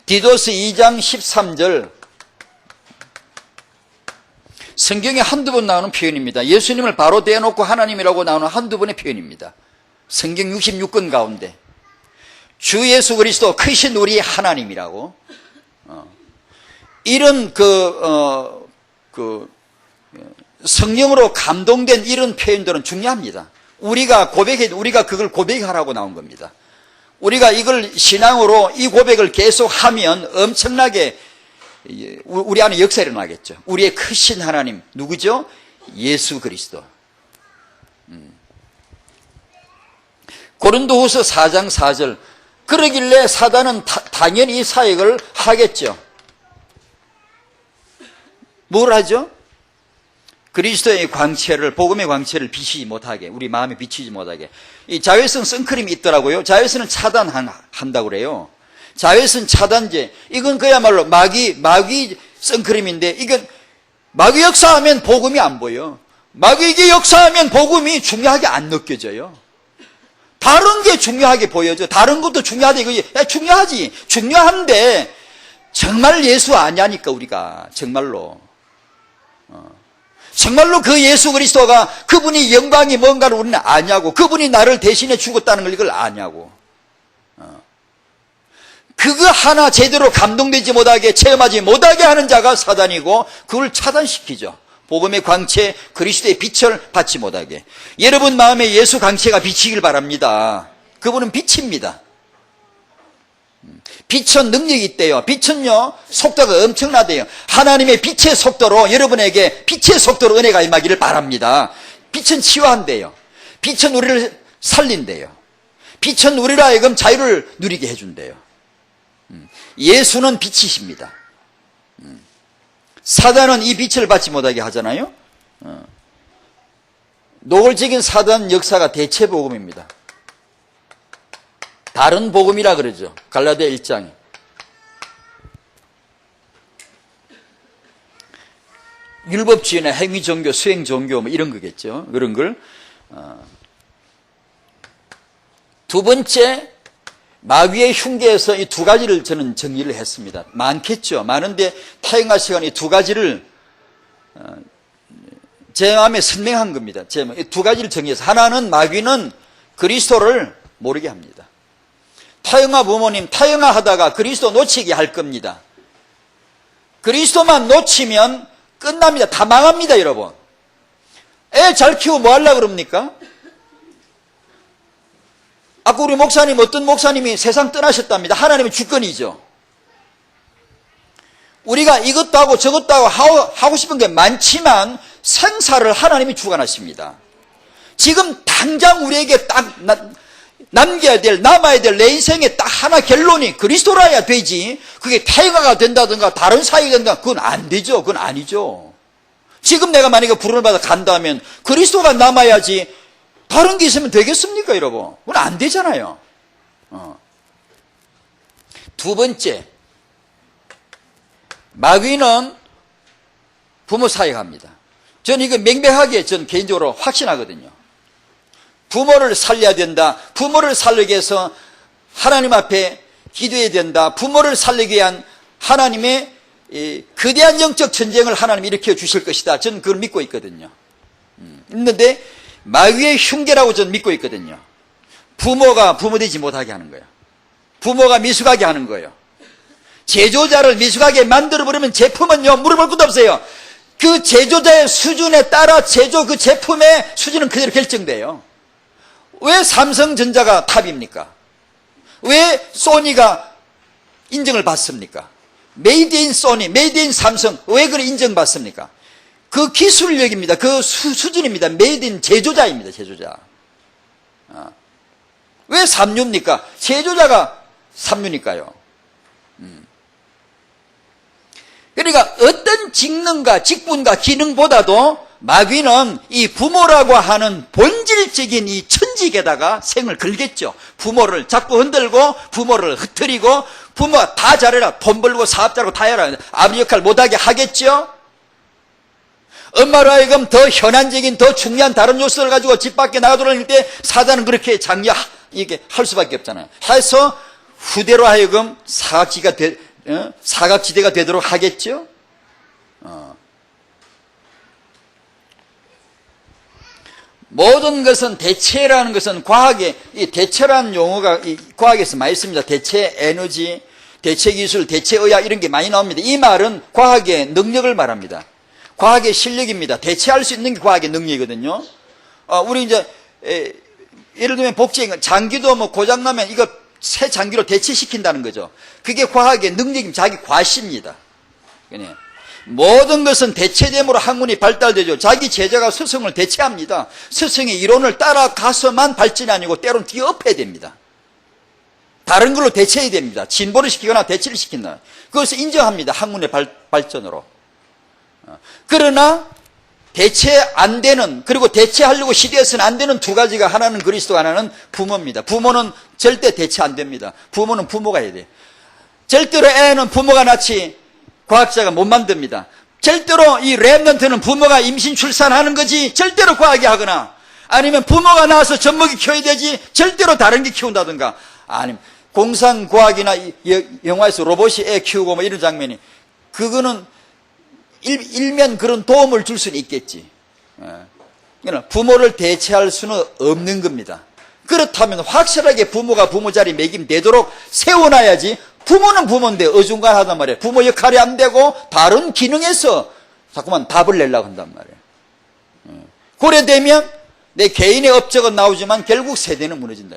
디도스 2장 13절 성경에 한두 번 나오는 표현입니다. 예수님을 바로 대놓고 하나님이라고 나오는 한두 번의 표현입니다. 성경 66권 가운데 주 예수 그리스도 크신 우리 하나님이라고 이런 성령으로 감동된 이런 표현들은 중요합니다. 우리가 그걸 고백하라고 나온 겁니다. 우리가 이걸 신앙으로 이 고백을 계속하면 엄청나게 우리 안에 역사가 일어나겠죠. 우리의 크신 하나님 누구죠? 예수 그리스도. 고린도후서 4장 4절 그러길래 사단은 당연히 이 사역을 하겠죠. 뭘 하죠? 그리스도의 광채를, 복음의 광채를 비치지 못하게, 우리 마음에 비치지 못하게. 이 자외선 선크림이 있더라고요. 자외선을 차단한다고 그래요. 자외선 차단제. 이건 그야말로 마귀 선크림인데, 이건 마귀 역사하면 복음이 안 보여. 마귀에게 역사하면 복음이 중요하게 안 느껴져요. 다른 게 중요하게 보여져. 다른 것도 중요하다. 이거 중요하지. 중요한데 정말 예수 아냐니까 우리가 정말로. 정말로 그 예수 그리스도가 그분이 영광이 뭔가를 우리는 아냐고. 그분이 나를 대신해 죽었다는 걸 이걸 아냐고. 그거 하나 제대로 감동되지 못하게 체험하지 못하게 하는 자가 사단이고 그걸 차단시키죠. 복음의 광채 그리스도의 빛을 받지 못하게. 여러분 마음에 예수 광채가 비치길 바랍니다. 그분은 빛입니다. 빛은 능력이 있대요. 빛은요 속도가 엄청나대요. 하나님의 빛의 속도로 여러분에게 빛의 속도로 은혜가 임하기를 바랍니다. 빛은 치유한대요. 빛은 우리를 살린대요. 빛은 우리로 하여금 자유를 누리게 해준대요. 예수는 빛이십니다. 사단은 이 빛을 받지 못하게 하잖아요. 노골적인 사단 역사가 대체 복음입니다. 다른 복음이라 그러죠. 갈라디아 1장에. 율법주의나 행위종교, 수행종교 뭐 이런 거겠죠. 그런 걸 두 번째, 마귀의 흉계에서 이 두 가지를 저는 정리를 했습니다. 많겠죠. 많은데 타협과 시간 이 두 가지를 제 마음에 선명한 겁니다. 제 마음에 두 가지를 정리해서, 하나는 마귀는 그리스도를 모르게 합니다. 타영아 부모님, 타영아 하다가 그리스도 놓치게 할 겁니다. 그리스도만 놓치면 끝납니다. 다 망합니다, 여러분. 애 잘 키우고 뭐 하려고 그럽니까? 아까 우리 목사님, 어떤 목사님이 세상 떠나셨답니다. 하나님의 주권이죠. 우리가 이것도 하고 저것도 하고 싶은 게 많지만 생사를 하나님이 주관하십니다. 지금 당장 우리에게 딱 남아야 될 내 인생에 딱 하나 결론이 그리스도라야 되지, 그게 태가가 된다든가 다른 사역이 된다, 그건 안 되죠. 그건 아니죠. 지금 내가 만약에 부름을 받아 간다면 그리스도가 남아야지 다른 게 있으면 되겠습니까, 여러분? 그건 안 되잖아요. 두 번째, 마귀는 부모 사역합니다. 저는 이거 명백하게 전 개인적으로 확신하거든요. 부모를 살려야 된다. 부모를 살리기 위해서 하나님 앞에 기도해야 된다. 부모를 살리기 위한 하나님의 거대한 영적 전쟁을 하나님이 일으켜 주실 것이다. 저는 그걸 믿고 있거든요. 있는데 마귀의 흉계라고 저는 믿고 있거든요. 부모가 부모되지 못하게 하는 거예요. 부모가 미숙하게 하는 거예요. 제조자를 미숙하게 만들어버리면 제품은요, 물어볼 것도 없어요. 그 제조자의 수준에 따라 제조 그 제품의 수준은 그대로 결정돼요. 왜 삼성전자가 탑입니까? 왜 소니가 인정을 받습니까? 메이드 인 소니, 메이드 인 삼성, 왜 그걸 인정받습니까? 그 기술력입니다. 그 수준입니다. 메이드 인 제조자입니다. 제조자. 왜 삼류입니까? 제조자가 삼류니까요. 그러니까 어떤 직능과 직분과 기능보다도 마귀는 이 부모라고 하는 본질적인 이 천직에다가 생을 걸겠죠. 부모를 자꾸 흔들고 부모를 흐트리고 부모가 다 잘해라, 돈 벌고 사업 잘하고 다 해라, 아버지 역할 못하게 하겠죠. 엄마로 하여금 더 현안적인 더 중요한 다른 요소를 가지고 집 밖에 나가 돌아다닐 때 사단은 그렇게 이게 할 수밖에 없잖아요. 해서 후대로 하여금 사각지대가 되도록 하겠죠. 모든 것은 대체라는 것은 이 대체라는 용어가 과학에서 많이 있습니다. 대체 에너지, 대체 기술, 대체 의학 이런 게 많이 나옵니다. 이 말은 과학의 능력을 말합니다. 과학의 실력입니다. 대체할 수 있는 게 과학의 능력이거든요. 우리 이제 예를 들면 장기도 뭐 고장나면 이거 새 장기로 대체시킨다는 거죠. 그게 과학의 능력입니다. 자기 과시입니다. 모든 것은 대체됨으로 학문이 발달되죠. 자기 제자가 스승을 대체합니다. 스승의 이론을 따라가서만 발전이 아니고 때로는 뒤엎어야 됩니다. 다른 걸로 대체해야 됩니다. 진보를 시키거나 대체를 시킨다. 그것을 인정합니다. 학문의 발전으로. 그러나 대체 안 되는, 그리고 대체하려고 시도해서는 안 되는 두 가지가, 하나는 그리스도, 하나는 부모입니다. 부모는 절대 대체 안 됩니다. 부모는 부모가 해야 돼요. 절대로 애는 부모가 낳지 과학자가 못 만듭니다. 절대로 이 랩런트는 부모가 임신 출산하는 거지 절대로 과학이 하거나, 아니면 부모가 나와서 젖먹이 키워야 되지 절대로 다른 게 키운다든가, 아니면 공상과학이나 영화에서 로봇이 애 키우고 뭐 이런 장면이, 그거는 일면 그런 도움을 줄 수는 있겠지. 부모를 대체할 수는 없는 겁니다. 그렇다면 확실하게 부모가 부모 자리 매김되도록 세워놔야지. 부모는 부모인데 어중간하단 말이에요. 부모 역할이 안 되고 다른 기능에서 자꾸만 답을 내려고 한단 말이에요. 그래 되면 내 개인의 업적은 나오지만 결국 세대는 무너진다.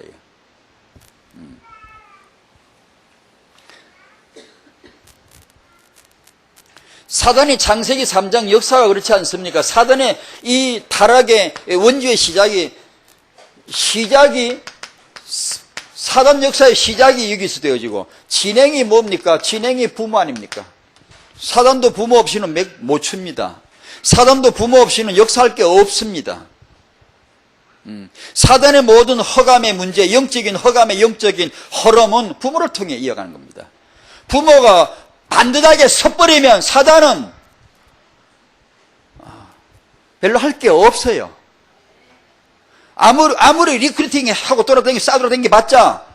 사단이 창세기 3장 역사가 그렇지 않습니까? 사단의 이 타락의 원주의 시작이 사단 역사의 시작이 여기서 되어지고, 진행이 뭡니까? 진행이 부모 아닙니까? 사단도 부모 없이는 못 춥니다. 사단도 부모 없이는 역사할 게 없습니다. 사단의 모든 허감의 문제, 영적인 허감의 영적인 흐름은 부모를 통해 이어가는 겁니다. 부모가 반듯하게 섰버리면 사단은 별로 할 게 없어요. 아무리 리크루팅 하고 싸돌아다니게 봤자,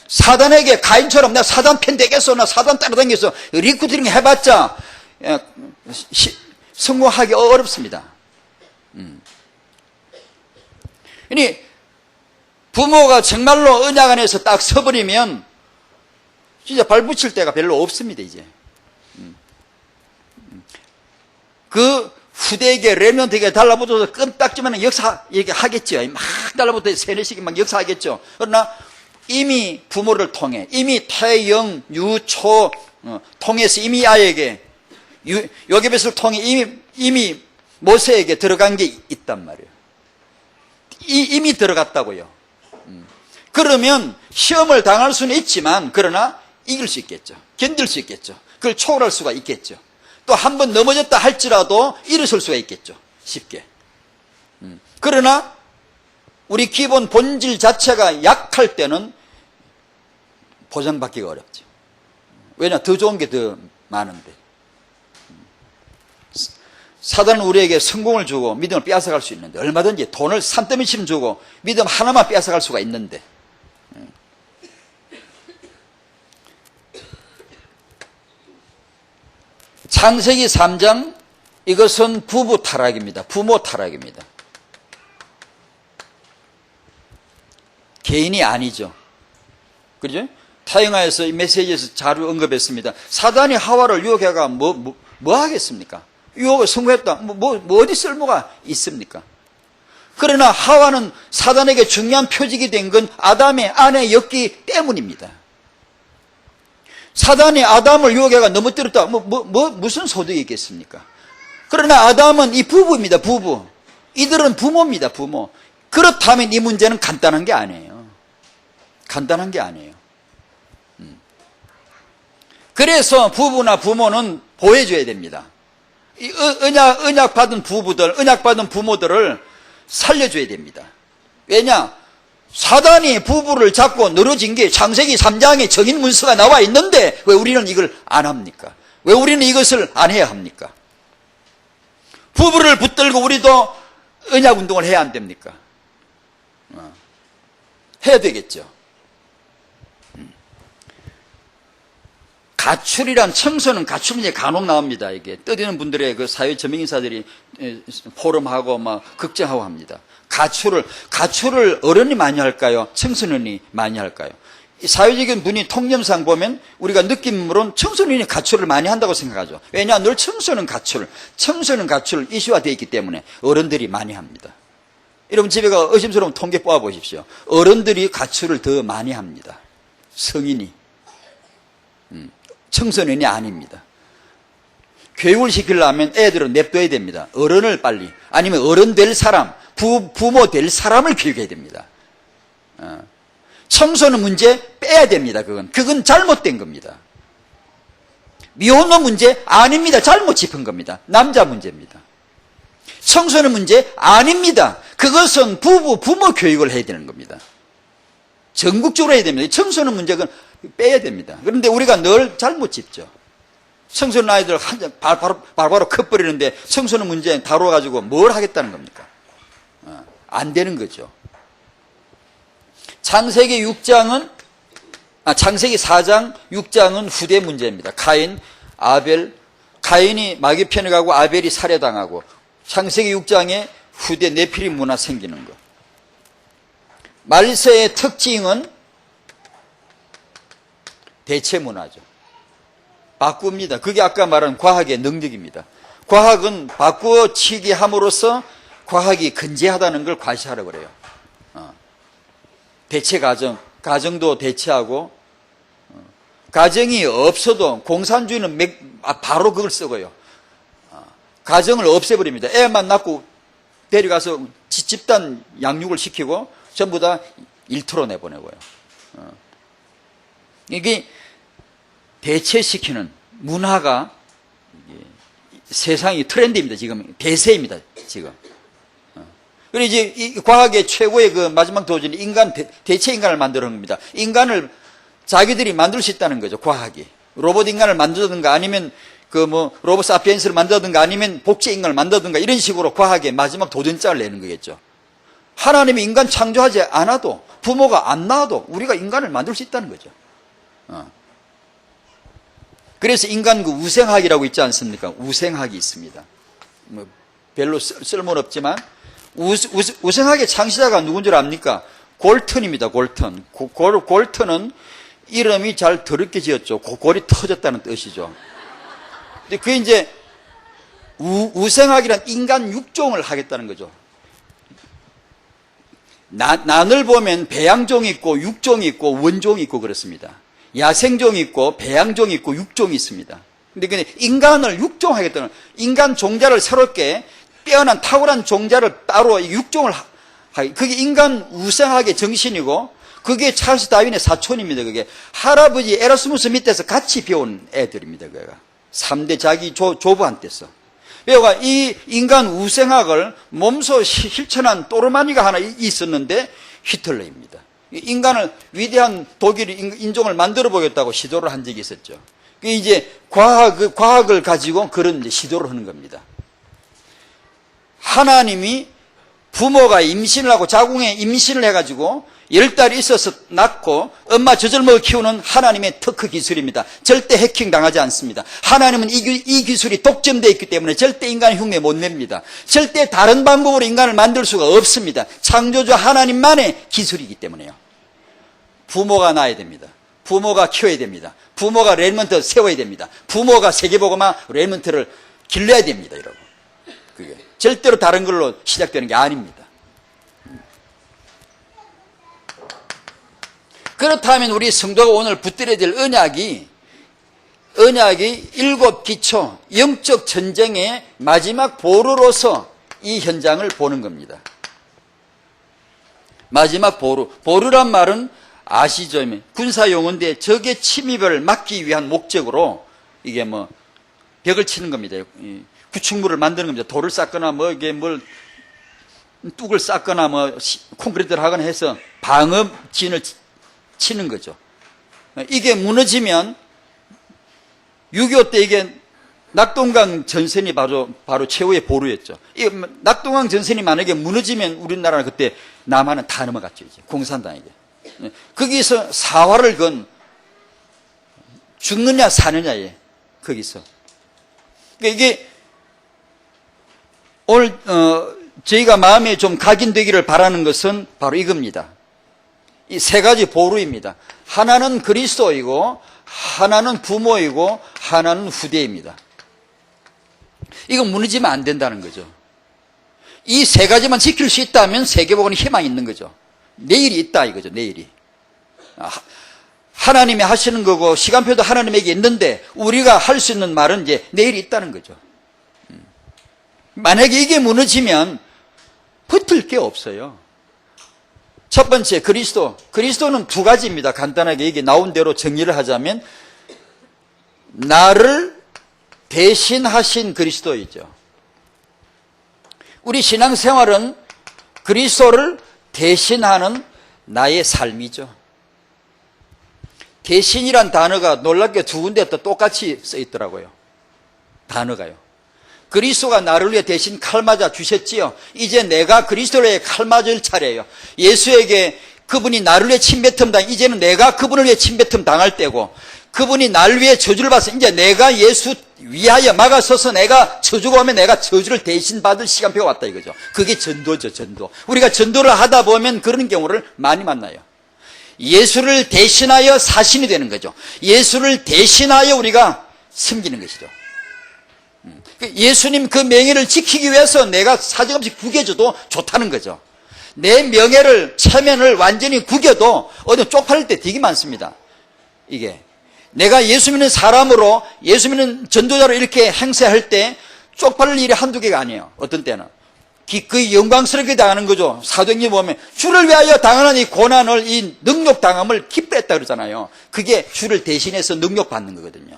사단에게 가인처럼 내가 사단 편 되겠어, 나 사단 따라다니겠어, 리크루팅 해봤자, 성공하기 어렵습니다. 그러니, 부모가 정말로 언약 안에서 딱 서버리면, 진짜 발붙일 데가 별로 없습니다, 이제. 그 후대에게, 렘넌트에게 달라붙어서 껌딱지만 역사 얘기하겠죠. 막 달라붙어 세뇌식이 막 역사하겠죠. 그러나 이미 부모를 통해, 이미 태영, 유초, 통해서 이미 아이에게, 요게벳을 통해 이미 모세에게 들어간 게 있단 말이에요. 이미 들어갔다고요. 그러면 시험을 당할 수는 있지만, 그러나 이길 수 있겠죠. 견딜 수 있겠죠. 그걸 초월할 수가 있겠죠. 또 한 번 넘어졌다 할지라도 일어설 수가 있겠죠. 쉽게. 그러나 우리 기본 본질 자체가 약할 때는 보장받기가 어렵죠. 왜냐? 더 좋은 게 더 많은데. 사단은 우리에게 성공을 주고 믿음을 빼앗아갈 수 있는데, 얼마든지 돈을 산더미처럼 주고 믿음 하나만 빼앗아갈 수가 있는데, 창세기 3장, 이것은 부부 타락입니다. 부모 타락입니다. 개인이 아니죠. 그죠? 타영하에서 이 메시지에서 자료 언급했습니다. 사단이 하와를 유혹해가 뭐 하겠습니까? 유혹을 성공했다. 뭐 어디 쓸모가 있습니까? 그러나 하와는 사단에게 중요한 표적이 된 건 아담의 아내였기 때문입니다. 사단이 아담을 유혹해가 넘어뜨렸다. 무슨 소득이 있겠습니까? 그러나 아담은 이 부부입니다, 부부. 이들은 부모입니다, 부모. 그렇다면 이 문제는 간단한 게 아니에요. 간단한 게 아니에요. 그래서 부부나 부모는 보호해줘야 됩니다. 이 언약 받은 부부들, 언약 받은 부모들을 살려줘야 됩니다. 왜냐? 사단이 부부를 잡고 늘어진 게 창세기 3장에 정인 문서가 나와 있는데 왜 우리는 이걸 안 합니까? 왜 우리는 이것을 안 해야 합니까? 부부를 붙들고 우리도 언약 운동을 해야 안 됩니까? 해야 되겠죠. 가출이란, 청소는 가출 문제 간혹 나옵니다. 이게 떠드는 분들의 그 사회 전문인사들이 포럼하고 막 걱정하고 합니다. 가출을 어른이 많이 할까요? 청소년이 많이 할까요? 사회적인 분위 통념상 보면 우리가 느낌으로는 청소년이 가출을 많이 한다고 생각하죠. 왜냐? 늘 청소년 가출 이슈화되어 있기 때문에 어른들이 많이 합니다. 여러분 집에 가 의심스러운 통계 뽑아 보십시오. 어른들이 가출을 더 많이 합니다. 성인이. 청소년이 아닙니다. 교육을 시키려면 애들은 냅둬야 됩니다. 어른을 빨리, 아니면 어른 될 사람, 부모 될 사람을 교육해야 됩니다. 청소년 문제 빼야 됩니다. 그건 잘못된 겁니다. 미혼모 문제 아닙니다. 잘못 짚은 겁니다. 남자 문제입니다. 청소년 문제 아닙니다. 그것은 부모 교육을 해야 되는 겁니다. 전국적으로 해야 됩니다. 청소년 문제는 빼야 됩니다. 그런데 우리가 늘 잘못 짚죠. 청소년 아이들 바로 커버리는데 청소년 문제 다뤄가지고 뭘 하겠다는 겁니까? 안 되는 거죠. 창세기 4장 6장은 후대 문제입니다. 가인이 마귀 편에 가고 아벨이 살해당하고, 창세기 6장에 후대 네피림 문화 생기는 것. 말세의 특징은 대체 문화죠. 바꿉니다. 그게 아까 말한 과학의 능력입니다. 과학은 바꾸어치기 함으로써 과학이 근제하다는 걸 과시하라고 그래요. 대체 가정도 대체하고, 가정이 없어도 공산주의는 바로 그걸 쓰고요. 가정을 없애버립니다. 애만 낳고 데려가서 집단 양육을 시키고 전부 다 일터로 내보내고요. 이게 대체시키는 문화가 세상의 트렌드입니다. 지금 대세입니다. 지금. 그리고 이제 이 과학의 최고의 그 마지막 도전이 대체 인간을 만드는 겁니다. 인간을 자기들이 만들 수 있다는 거죠. 과학이. 로봇 인간을 만들든가 아니면 로봇 사피엔스를 만들든가 아니면 복제 인간을 만들든가 이런 식으로 과학의 마지막 도전장을 내는 거겠죠. 하나님이 인간 창조하지 않아도, 부모가 안 낳아도 우리가 인간을 만들 수 있다는 거죠. 그래서 인간 그 우생학이라고 있지 않습니까? 우생학이 있습니다. 뭐 별로 쓸모는 없지만 우생학의 창시자가 누군 줄 압니까? 골튼입니다. 골튼. 골튼은 이름이 잘 더럽게 지었죠. 골이 터졌다는 뜻이죠. 근데 그게 이제 우생학이란 인간 육종을 하겠다는 거죠. 난을 보면 배양종이 있고 육종이 있고 원종이 있고 그렇습니다. 야생종이 있고 배양종이 있고 육종이 있습니다. 근데 인간을 육종하겠다는, 인간 종자를 새롭게 뛰어난 탁월한 종자를 따로 육종을 그게 인간 우생학의 정신이고, 그게 찰스 다윈의 사촌입니다. 그게 할아버지 에라스무스 밑에서 같이 배운 애들입니다. 그가 3대 자기 조부한테서. 그러니까 이 인간 우생학을 몸소 실천한 또르마니가 하나 있었는데 히틀러입니다. 인간을 위대한 독일 인종을 만들어 보겠다고 시도를 한 적이 있었죠. 이제 과학을 가지고 그런 이제 시도를 하는 겁니다. 하나님이 부모가 임신을 하고 자궁에 임신을 해가지고 10달이 있어서 낳고 엄마 젖을 먹어 키우는 하나님의 특허 기술입니다. 절대 해킹 당하지 않습니다. 하나님은 이 기술이 독점되어 있기 때문에 절대 인간의 흉내 못 냅니다. 절대 다른 방법으로 인간을 만들 수가 없습니다. 창조주 하나님만의 기술이기 때문에요. 부모가 낳아야 됩니다. 부모가 키워야 됩니다. 부모가 렘넌트 세워야 됩니다. 부모가 세계복음화 렘넌트를 길러야 됩니다. 여러분, 그게 절대로 다른 걸로 시작되는 게 아닙니다. 그렇다면 우리 성도가 오늘 붙들어야 될 언약이 7 기초 영적 전쟁의 마지막 보루로서 이 현장을 보는 겁니다. 마지막 보루란 말은 아시죠? 군사용어인데 적의 침입을 막기 위한 목적으로 이게 뭐 벽을 치는 겁니다. 구축물을 만드는 겁니다. 돌을 쌓거나 뭐 이게 뭘 뚝을 쌓거나 뭐 콘크리트를 하거나 해서 방어진을 치는 거죠. 이게 무너지면 6.25 때 이게 낙동강 전선이 바로 최후의 보루였죠. 이 낙동강 전선이 만약에 무너지면 우리나라는 그때 남한은 다 넘어갔죠. 이제 공산당에게. 거기서 사활을 건 죽느냐 사느냐에 거기서. 그러니까 이게 오늘 저희가 마음에 좀 각인되기를 바라는 것은 바로 이겁니다. 이 3가지 보루입니다. 하나는 그리스도이고, 하나는 부모이고, 하나는 후대입니다. 이거 무너지면 안 된다는 거죠. 이 3가지만 지킬 수 있다면 세계복음은 희망이 있는 거죠. 내일이 있다 이거죠. 내일이. 하나님이 하시는 거고 시간표도 하나님에게 있는데 우리가 할 수 있는 말은 이제 내일이 있다는 거죠. 만약에 이게 무너지면 붙을 게 없어요. 첫 번째 그리스도는 2가지입니다. 간단하게 이게 나온 대로 정리를 하자면 나를 대신하신 그리스도이죠. 우리 신앙생활은 그리스도를 대신하는 나의 삶이죠. 대신이란 단어가 놀랍게 2군데 또 똑같이 써 있더라고요. 단어가요. 그리스도가 나를 위해 대신 칼 맞아 주셨지요. 이제 내가 그리스도를 위해 칼 맞을 차례예요. 예수에게 그분이 나를 위해 침뱉음 당, 이제는 내가 그분을 위해 침뱉음 당할 때고, 그분이 나를 위해 저주를 받아서 이제 내가 예수 위하여 막아서서 내가 저주가 오면 내가 저주를 대신 받을 시간표가 왔다 이거죠. 그게 전도죠. 전도. 우리가 전도를 하다 보면 그런 경우를 많이 만나요. 예수를 대신하여 사신이 되는 거죠. 예수를 대신하여 우리가 섬기는 것이죠. 예수님 그 명예를 지키기 위해서 내가 사정없이 구겨줘도 좋다는 거죠. 내 명예를, 체면을 완전히 구겨도 어디 쪽팔릴 때 되게 많습니다. 이게 내가 예수 믿는 사람으로, 예수 믿는 전도자로 이렇게 행세할 때 쪽팔릴 일이 한두 개가 아니에요. 어떤 때는 그 영광스럽게 당하는 거죠. 사도행전 보면 주를 위하여 당하는 이 고난을, 이 능력 당함을 기뻐했다 그러잖아요. 그게 주를 대신해서 능력 받는 거거든요.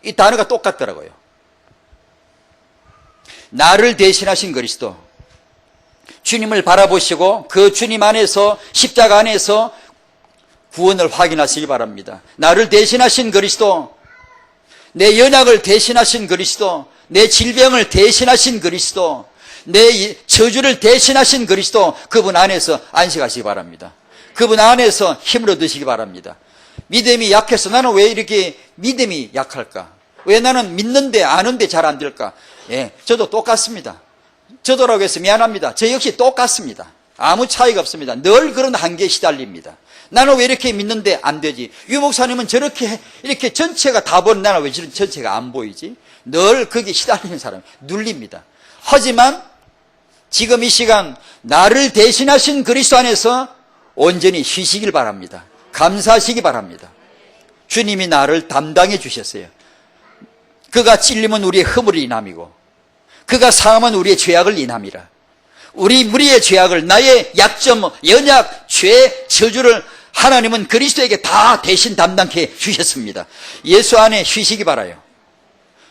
이 단어가 똑같더라고요. 나를 대신하신 그리스도, 주님을 바라보시고 그 주님 안에서, 십자가 안에서 구원을 확인하시기 바랍니다. 나를 대신하신 그리스도, 내 연약을 대신하신 그리스도, 내 질병을 대신하신 그리스도, 내 저주를 대신하신 그리스도, 그분 안에서 안식하시기 바랍니다. 그분 안에서 힘을 얻으시기 바랍니다. 믿음이 약해서 나는 왜 이렇게 믿음이 약할까? 왜 나는 믿는데 아는데 잘 안 될까? 예, 저도 똑같습니다. 저도라고 해서 미안합니다. 저 역시 똑같습니다. 아무 차이가 없습니다. 늘 그런 한계에 시달립니다. 나는 왜 이렇게 믿는데 안 되지? 유 목사님은 저렇게 이렇게 전체가 다 보는, 나는 왜 전체가 안 보이지? 늘 거기에 시달리는 사람, 눌립니다. 하지만 지금 이 시간 나를 대신하신 그리스도 안에서 온전히 쉬시길 바랍니다. 감사하시기 바랍니다. 주님이 나를 담당해 주셨어요. 그가 찔림은 우리의 허물을 인함이고 그가 상함은 우리의 죄악을 인함이라. 우리 무리의 죄악을, 나의 약점, 연약, 죄, 저주를 하나님은 그리스도에게 다 대신 담당해 주셨습니다. 예수 안에 쉬시기 바라요.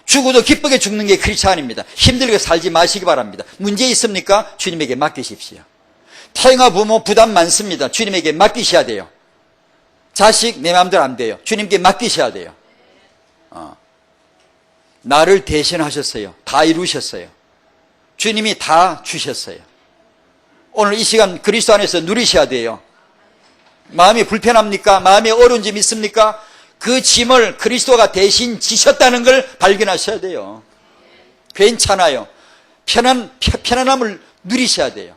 죽어도 기쁘게 죽는 게 크리스찬입니다. 힘들게 살지 마시기 바랍니다. 문제 있습니까? 주님에게 맡기십시오. 태영아 부모 부담 많습니다. 주님에게 맡기셔야 돼요. 자식 내 마음대로 안 돼요. 주님께 맡기셔야 돼요. 나를 대신하셨어요. 다 이루셨어요. 주님이 다 주셨어요. 오늘 이 시간 그리스도 안에서 누리셔야 돼요. 마음이 불편합니까? 마음이 어려운 점 있습니까? 그 짐을 그리스도가 대신 지셨다는 걸 발견하셔야 돼요. 괜찮아요. 편안함을 누리셔야 돼요.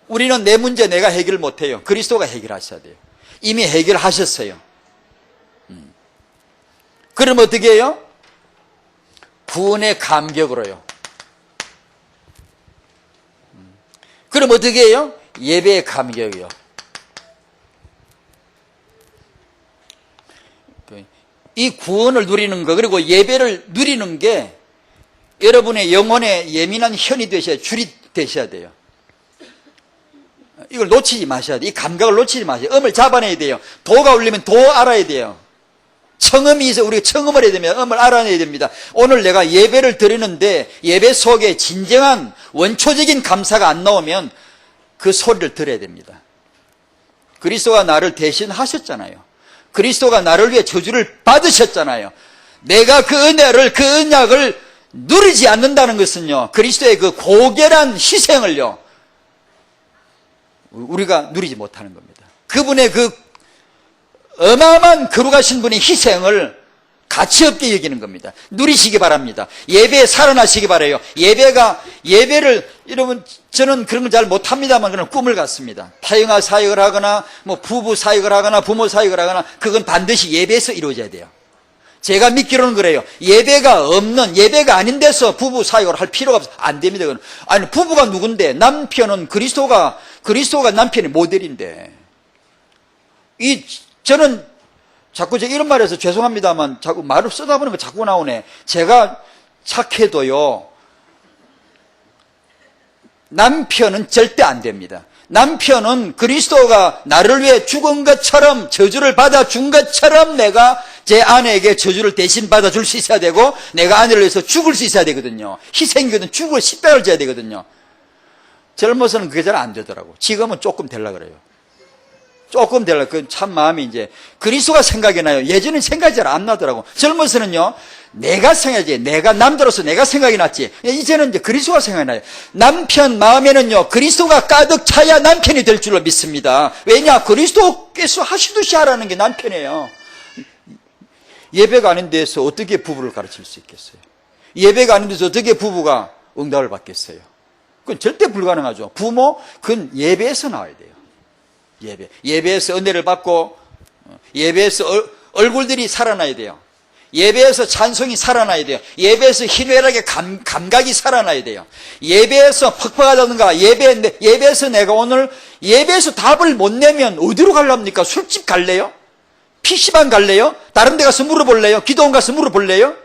우리는 내 문제 내가 해결 못해요. 그리스도가 해결하셔야 돼요. 이미 해결하셨어요. 그럼 어떻게 해요? 구원의 감격으로요. 그럼 어떻게 해요? 예배의 감격이요. 이 구원을 누리는 거, 그리고 예배를 누리는 게 여러분의 영혼에 예민한 현이 되셔야, 줄이 되셔야 돼요. 이걸 놓치지 마셔야 돼요. 이 감각을 놓치지 마셔야 돼요. 음을 잡아내야 돼요. 도가 울리면 도 알아야 돼요. 청음이 있어, 우리가 청음을 해야 됩니다. 음을 알아내야 됩니다. 오늘 내가 예배를 드리는데 예배 속에 진정한 원초적인 감사가 안 나오면 그 소리를 들어야 됩니다. 그리스도가 나를 대신 하셨잖아요. 그리스도가 나를 위해 저주를 받으셨잖아요. 내가 그 은혜를, 그 언약을 누리지 않는다는 것은요, 그리스도의 그 고결한 희생을요, 우리가 누리지 못하는 겁니다. 그분의 그 어마어마한 거룩하신 분의 희생을 가치없게 여기는 겁니다. 누리시기 바랍니다. 예배에 살아나시기 바라요. 예배를, 여러분, 저는 그런 걸 잘 못합니다만 그런 꿈을 갖습니다. 타영아 사역을 하거나, 부부 사역을 하거나, 부모 사역을 하거나, 그건 반드시 예배에서 이루어져야 돼요. 제가 믿기로는 그래요. 예배가 없는, 예배가 아닌 데서 부부 사역을 할 필요가 없어요. 안 됩니다. 그건. 아니, 부부가 누군데? 남편은 그리스도가 남편의 모델인데. 저는 자꾸 제가 이런 말해서 죄송합니다만 자꾸 말을 쓰다 보니까 자꾸 나오네. 제가 착해도요, 남편은 절대 안 됩니다. 남편은 그리스도가 나를 위해 죽은 것처럼, 저주를 받아준 것처럼 내가 제 아내에게 저주를 대신 받아줄 수 있어야 되고, 내가 아내를 위해서 죽을 수 있어야 되거든요. 희생이거든. 죽을 10배를 져야 되거든요. 젊어서는 그게 잘 안 되더라고. 지금은 조금 되려고 그래요. 조금 되려, 참 마음이 이제, 그리스도가 생각이 나요. 예전엔 생각이 잘 안 나더라고. 젊어서는요, 내가 생각하지, 남자로서 내가 생각이 났지. 이제는 이제 그리스도가 생각이 나요. 남편 마음에는요, 그리스도가 가득 차야 남편이 될 줄로 믿습니다. 왜냐? 그리스도께서 하시듯이 하라는 게 남편이에요. 예배가 아닌 데서 어떻게 부부를 가르칠 수 있겠어요? 예배가 아닌 데서 어떻게 부부가 응답을 받겠어요? 그건 절대 불가능하죠. 부모, 그건 예배에서 나와야 돼요. 예배에서 은혜를 받고, 예배에서 얼굴들이 살아나야 돼요. 예배에서 찬송이 살아나야 돼요. 예배에서 희노애락의 감각이 살아나야 돼요. 예배에서 퍽퍽하다든가, 예배에서 내가 오늘 예배에서 답을 못 내면 어디로 갈랍니까? 술집 갈래요? PC방 갈래요? 다른 데 가서 물어볼래요? 기도원 가서 물어볼래요?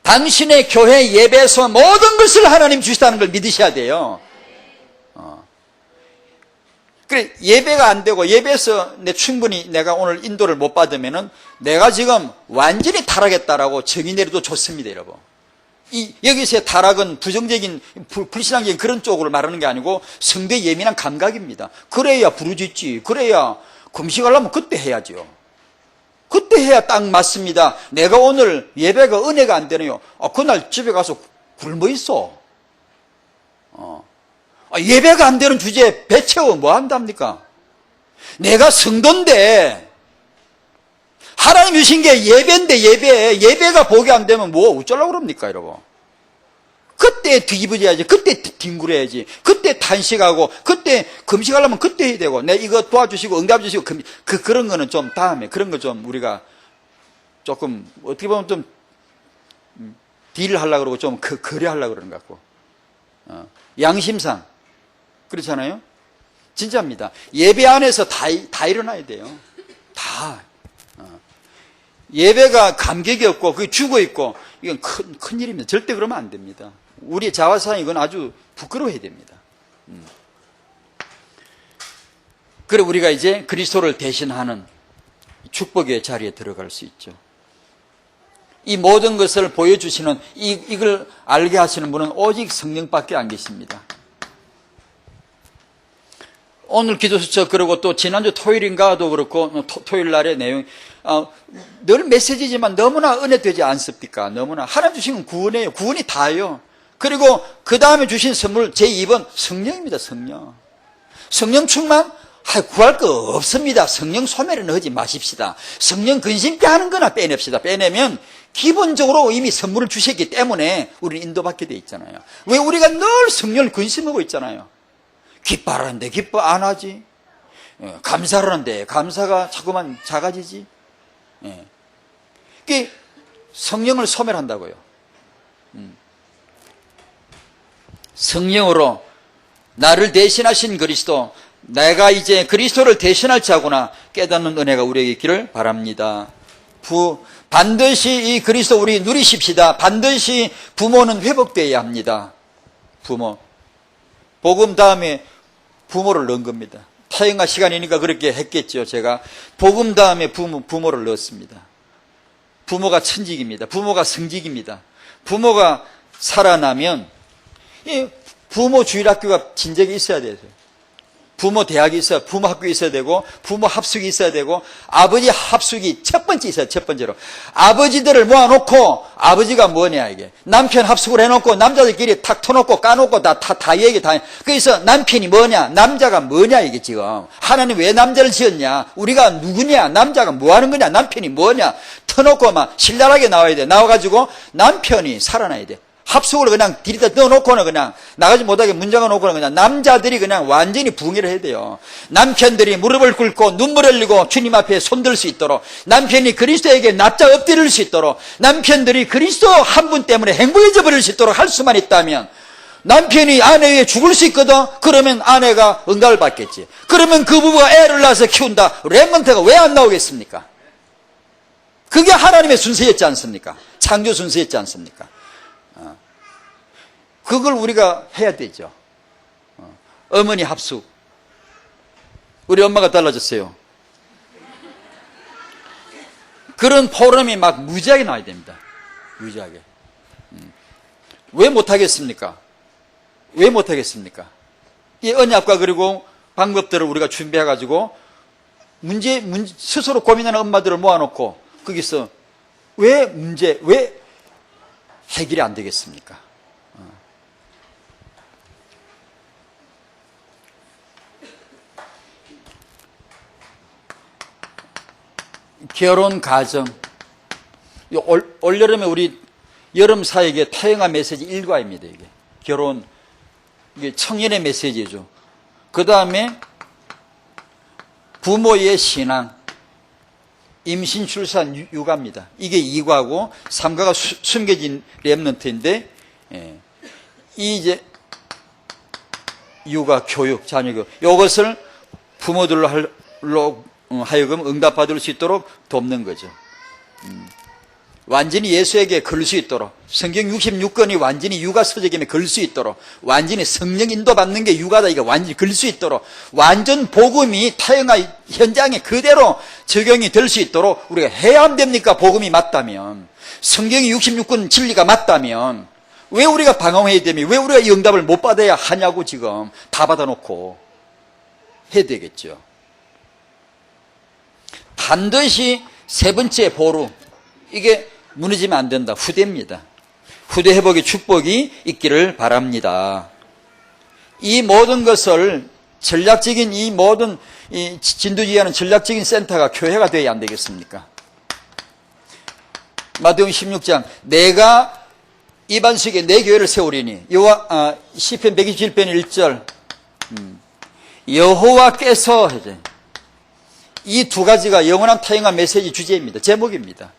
당신의 교회 예배에서 모든 것을 하나님 주시다는 걸 믿으셔야 돼요. 그래, 예배가 안 되고 예배에서 충분히 내가 오늘 인도를 못 받으면은 내가 지금 완전히 타락했다라고 정의 내려도 좋습니다, 여러분. 여기서의 타락은 부정적인, 불신앙적인 그런 쪽으로 말하는 게 아니고 성도의 예민한 감각입니다. 그래야 부르짖지. 그래야 금식하려면 그때 해야죠. 그때 해야 딱 맞습니다. 내가 오늘 예배가 은혜가 안 되네요. 그날 집에 가서 굶어 있어. 예배가 안 되는 주제에 배 채워 뭐 한답니까? 내가 성도인데 하나님 주신 게 예배인데 예배가 복이 안 되면 뭐 어쩌려고 그럽니까 여러분? 그때 뒤집어져야지, 그때 뒹굴어야지, 그때 탄식하고, 그때 금식하려면 그때 해야 되고, 내 이거 도와주시고 응답 주시고 그런 거는 좀 다음에, 그런 거 좀 우리가 조금 어떻게 보면 좀 딜을 하려고 그러고 좀 거래하려고 그러는 것 같고, 양심상 그렇잖아요. 진짜입니다. 예배 안에서 다 일어나야 돼요. 다. 예배가 감격이 없고 그게 죽어 있고 이건 큰 일입니다. 절대 그러면 안 됩니다. 우리의 자화상이 이건 아주 부끄러워해야 됩니다. 그래 우리가 이제 그리스도를 대신하는 축복의 자리에 들어갈 수 있죠. 이 모든 것을 보여주시는 이걸 알게 하시는 분은 오직 성령밖에 안 계십니다. 오늘 기도수첩 그리고 또 지난주 토요일인가도 그렇고 토요일 날의 내용 늘 메시지지만 너무나 은혜되지 않습니까? 너무나 하나님 주신 건 구원이에요. 구원이 다예요. 그리고 그 다음에 주신 선물 제2번 성령입니다. 성령. 성령 충만 구할 거 없습니다. 성령 소멸은 하지 마십시다. 성령 근심케 하는 거나 빼냅시다. 빼내면 기본적으로 이미 선물을 주셨기 때문에 우리는 인도받게 돼 있잖아요. 왜 우리가 늘 성령을 근심하고 있잖아요. 기뻐하는데 기뻐 안 하지. 감사하는데 감사가 자꾸만 작아지지. 그게 성령을 소멸한다고요. 성령으로 나를 대신하신 그리스도, 내가 이제 그리스도를 대신할 자구나 깨닫는 은혜가 우리에게 있기를 바랍니다. 반드시 이 그리스도 우리 누리십시다. 반드시 부모는 회복되어야 합니다. 부모. 복음 다음에 부모를 넣은 겁니다. 타영아 시간이니까 그렇게 했겠죠. 제가 복음 다음에 부모를 넣었습니다. 부모가 천직입니다. 부모가 성직입니다. 부모가 살아나면 이 부모 주일학교가 진작에 있어야 돼요. 부모 대학이 있어야, 부모 학교가 있어야 되고, 부모 합숙이 있어야 되고, 아버지 합숙이 첫 번째 있어요, 첫 번째로. 아버지들을 모아놓고, 아버지가 뭐냐, 이게. 남편 합숙을 해놓고, 남자들끼리 탁 터놓고, 까놓고, 다 얘기 다 해. 그래서 남편이 뭐냐, 남자가 뭐냐, 이게 지금. 하나님 왜 남자를 지었냐, 우리가 누구냐, 남자가 뭐 하는 거냐, 남편이 뭐냐, 터놓고 막 신랄하게 나와야 돼. 나와가지고, 남편이 살아나야 돼. 합숙을 그냥 들이다 넣어놓고는 그냥 나가지 못하게 문장을 놓고는 그냥 남자들이 그냥 완전히 붕해를 해야 돼요. 남편들이 무릎을 꿇고 눈물 흘리고 주님 앞에 손들 수 있도록, 남편이 그리스도에게 납작 엎드릴 수 있도록, 남편들이 그리스도 한 분 때문에 행복해져 버릴 수 있도록 할 수만 있다면, 남편이 아내에게 죽을 수 있거든. 그러면 아내가 응답을 받겠지. 그러면 그 부부가 애를 낳아서 키운다. 렘넌트가 왜 안 나오겠습니까? 그게 하나님의 순서였지 않습니까? 창조 순서였지 않습니까? 그걸 우리가 해야 되죠. 어머니 합숙. 우리 엄마가 달라졌어요. 그런 포럼이 막 무지하게 나와야 됩니다. 무지하게. 왜 못하겠습니까? 왜 못하겠습니까? 이 언약과 그리고 방법들을 우리가 준비해가지고 문제 스스로 고민하는 엄마들을 모아놓고 거기서 왜 해결이 안 되겠습니까? 결혼 가정. 올여름에 우리 여름 사역의 태영아 메시지 일과입니다. 이게 결혼, 이게 청년의 메시지죠. 그 다음에 부모의 신앙, 임신, 출산, 육아입니다. 이게 2과고 3과가 숨겨진 렘넌트인데, 이제 육아, 교육, 자녀 교육, 이것을 부모들로 하여금 응답받을 수 있도록 돕는 거죠. 완전히 예수에게 걸 수 있도록, 성경 66권이 완전히 육아 서적임에 걸 수 있도록, 완전히 성령 인도받는 게 육아다, 이거 완전히 걸 수 있도록, 완전 복음이 타영아 현장에 그대로 적용이 될 수 있도록 우리가 해야 안 됩니까? 복음이 맞다면, 성경이 66권 진리가 맞다면 왜 우리가 방황해야 되며 왜 우리가 이 응답을 못 받아야 하냐고. 지금 다 받아놓고 해야 되겠죠. 반드시 세 번째 보루, 이게 무너지면 안 된다. 후대입니다. 후대 회복의 축복이 있기를 바랍니다. 이 모든 것을 전략적인 이 모든 이 진두지휘하는 전략적인 센터가 교회가 되어야 안 되겠습니까? 마태복음 16장 내가 이 반석에 내 교회를 세우리니 시편 127편 1절 여호와께서 이 두 가지가 영원한 타영한 메시지 주제입니다. 제목입니다.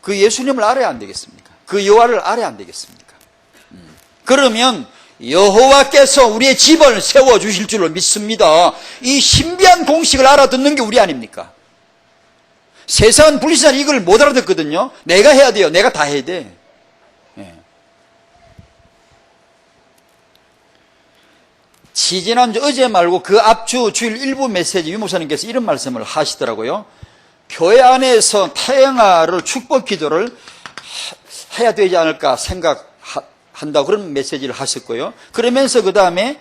그 예수님을 알아야 안 되겠습니까? 그 여호와를 알아야 안 되겠습니까? 그러면 여호와께서 우리의 집을 세워주실 줄로 믿습니다. 이 신비한 공식을 알아듣는 게 우리 아닙니까? 세상은 불신자는 이걸 못 알아듣거든요. 내가 해야 돼요. 내가 다 해야 돼. 지지난주 어제 말고 그 앞주 주일 일부 메시지 유 목사님께서 이런 말씀을 하시더라고요. 교회 안에서 태영아를 축복 기도를 해야 되지 않을까 생각한다고 그런 메시지를 하셨고요. 그러면서 그 다음에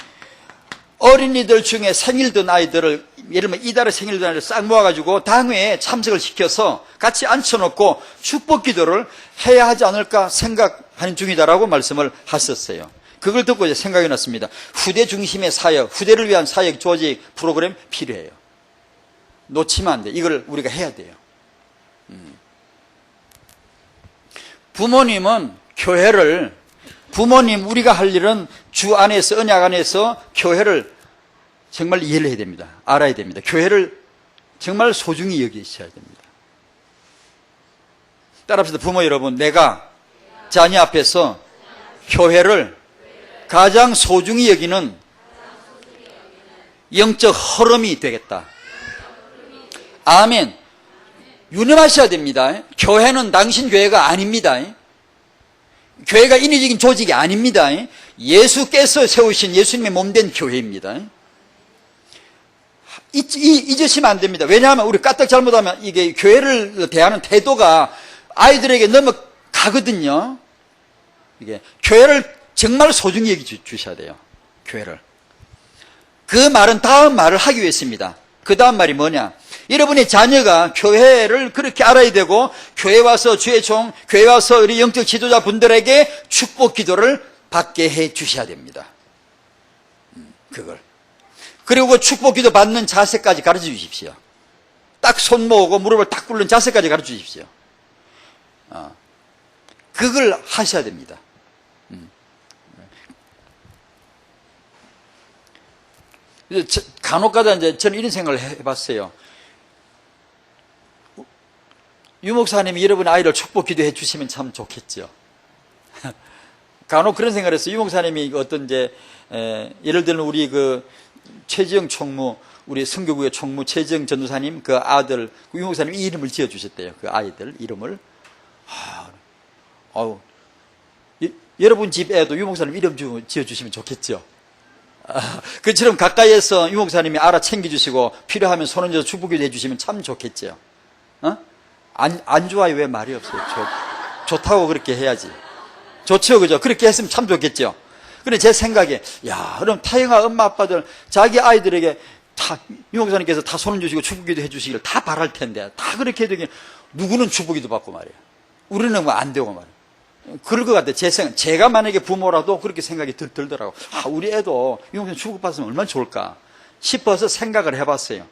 어린이들 중에 생일 든 아이들을 예를 들면 이달에 생일 든 아이를 싹 모아가지고 당회에 참석을 시켜서 같이 앉혀놓고 축복 기도를 해야 하지 않을까 생각하는 중이다라고 말씀을 하셨어요. 그걸 듣고 이제 생각이 났습니다. 후대 중심의 사역, 후대를 위한 사역 조직 프로그램 필요해요. 놓치면 안 돼. 이걸 우리가 해야 돼요. 부모님은 부모님 우리가 할 일은 주 안에서 언약 안에서 교회를 정말 이해를 해야 됩니다. 알아야 됩니다. 교회를 정말 소중히 여기셔야 됩니다. 따라합시다. 부모 여러분, 내가 자녀 앞에서 교회를 가장 소중히 여기는 영적 흐름이 되겠다. 아멘. 유념하셔야 됩니다. 교회는 당신 교회가 아닙니다. 교회가 인위적인 조직이 아닙니다. 예수께서 세우신 예수님의 몸된 교회입니다. 잊으시면 안 됩니다. 왜냐하면 우리 까딱 잘못하면 이게 교회를 대하는 태도가 아이들에게 넘어가거든요. 이게 교회를 정말 소중히 여기주셔야 돼요. 교회를. 그 말은 다음 말을 하기 위해서입니다. 그 다음 말이 뭐냐? 여러분의 자녀가 교회를 그렇게 알아야 되고 교회 와서 주의 종, 교회 와서 우리 영적 지도자 분들에게 축복 기도를 받게 해 주셔야 됩니다. 그걸. 그리고 그 축복 기도 받는 자세까지 가르쳐 주십시오. 딱 손 모으고 무릎을 딱 꿇는 자세까지 가르쳐 주십시오. 그걸 하셔야 됩니다. 간혹가다 이제 저는 이런 생각을 해봤어요. 유 목사님이 여러분 아이를 축복 기도해 주시면 참 좋겠죠. 간혹 그런 생각을 했어요. 유 목사님이 어떤 예를 들면 우리 그 최지영 총무, 우리 성교구의 총무 최지영 전도사님 그 아들 유 목사님이 이름을 지어 주셨대요. 그 아이들 이름을. 여러분 집 애도 유 목사님 이름 지어 주시면 좋겠죠. 그처럼 가까이에서 유 목사님이 알아 챙겨주시고 필요하면 손 얹어서 축복기도 해주시면 참 좋겠죠. 안 좋아요? 왜 말이 없어요? 좋다고 그렇게 해야지. 좋죠, 그죠? 그렇게 했으면 참 좋겠죠. 근데 제 생각에, 그럼 타영아 엄마 아빠들 자기 아이들에게 유 목사님께서 다 손 얹으시고 축복기도 해주시기를 다 바랄 텐데 다 그렇게 해도 누구는 축복기도 받고 말이에요. 우리는 뭐 안 되고 말이에요. 그럴 것 같아요. 제가 만약에 부모라도 그렇게 생각이 들더라고. 우리 애도 유 목사님 축복받으면 얼마나 좋을까 싶어서 생각을 해봤어요.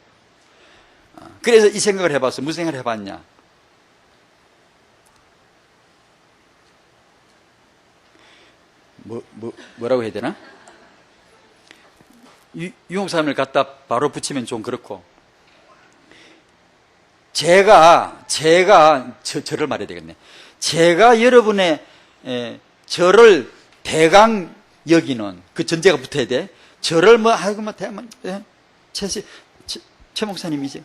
그래서 이 생각을 해봤어요. 무슨 생각을 해봤냐? 뭐라고 해야 되나? 유 목사님을 갖다 바로 붙이면 좀 그렇고, 저를 말해야 되겠네. 제가 여러분의 저를 대강 여기는 그 전제가 붙어야 돼. 저를 최 목사님이지.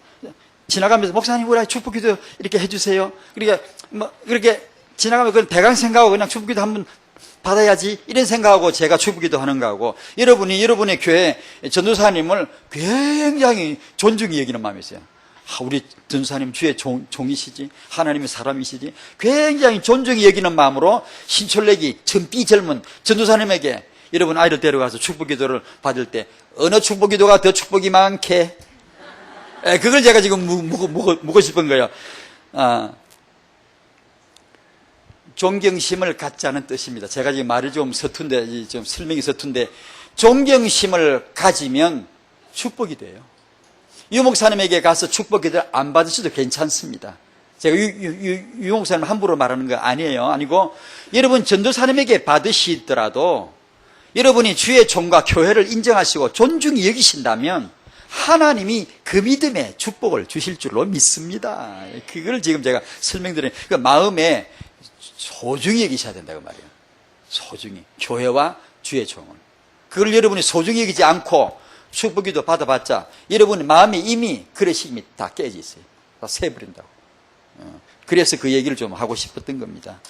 지나가면서 목사님 우리 축복기도 이렇게 해주세요. 그러니까 그렇게 지나가면 그건 대강 생각하고 그냥 축복기도 한번 받아야지 이런 생각하고 제가 축복기도 하는 거하고, 여러분이 여러분의 교회 전도사님을 굉장히 존중히 여기는 마음이 있어요. 우리 전도사님 주의 종이시지, 하나님의 사람이시지, 굉장히 존중히 여기는 마음으로 신철내기 젊은 전도사님에게 여러분 아이를 데려가서 축복기도를 받을 때 어느 축복기도가 더 축복이 많게, 그걸 제가 지금 묻고 싶은 거예요. 존경심을 갖지 않은 뜻입니다. 제가 지금 말이 좀 서툰데, 좀 설명이 서툰데, 존경심을 가지면 축복이 돼요. 유 목사님에게 가서 축복 기도를 안 받으셔도 괜찮습니다. 제가 유 목사님 함부로 말하는 거 아니에요. 아니고 여러분 전도사님에게 받으시더라도 여러분이 주의 종과 교회를 인정하시고 존중히 여기신다면 하나님이 그 믿음에 축복을 주실 줄로 믿습니다. 그걸 지금 제가 설명드린 그 마음에 소중히 여기셔야 된다고 말이에요. 소중히 교회와 주의 종을. 그걸 여러분이 소중히 여기지 않고 축복기도 받아봤자 여러분의 마음이 이미 그릇이 이미 다 깨져 있어요. 다 새버린다고. 그래서 그 얘기를 좀 하고 싶었던 겁니다.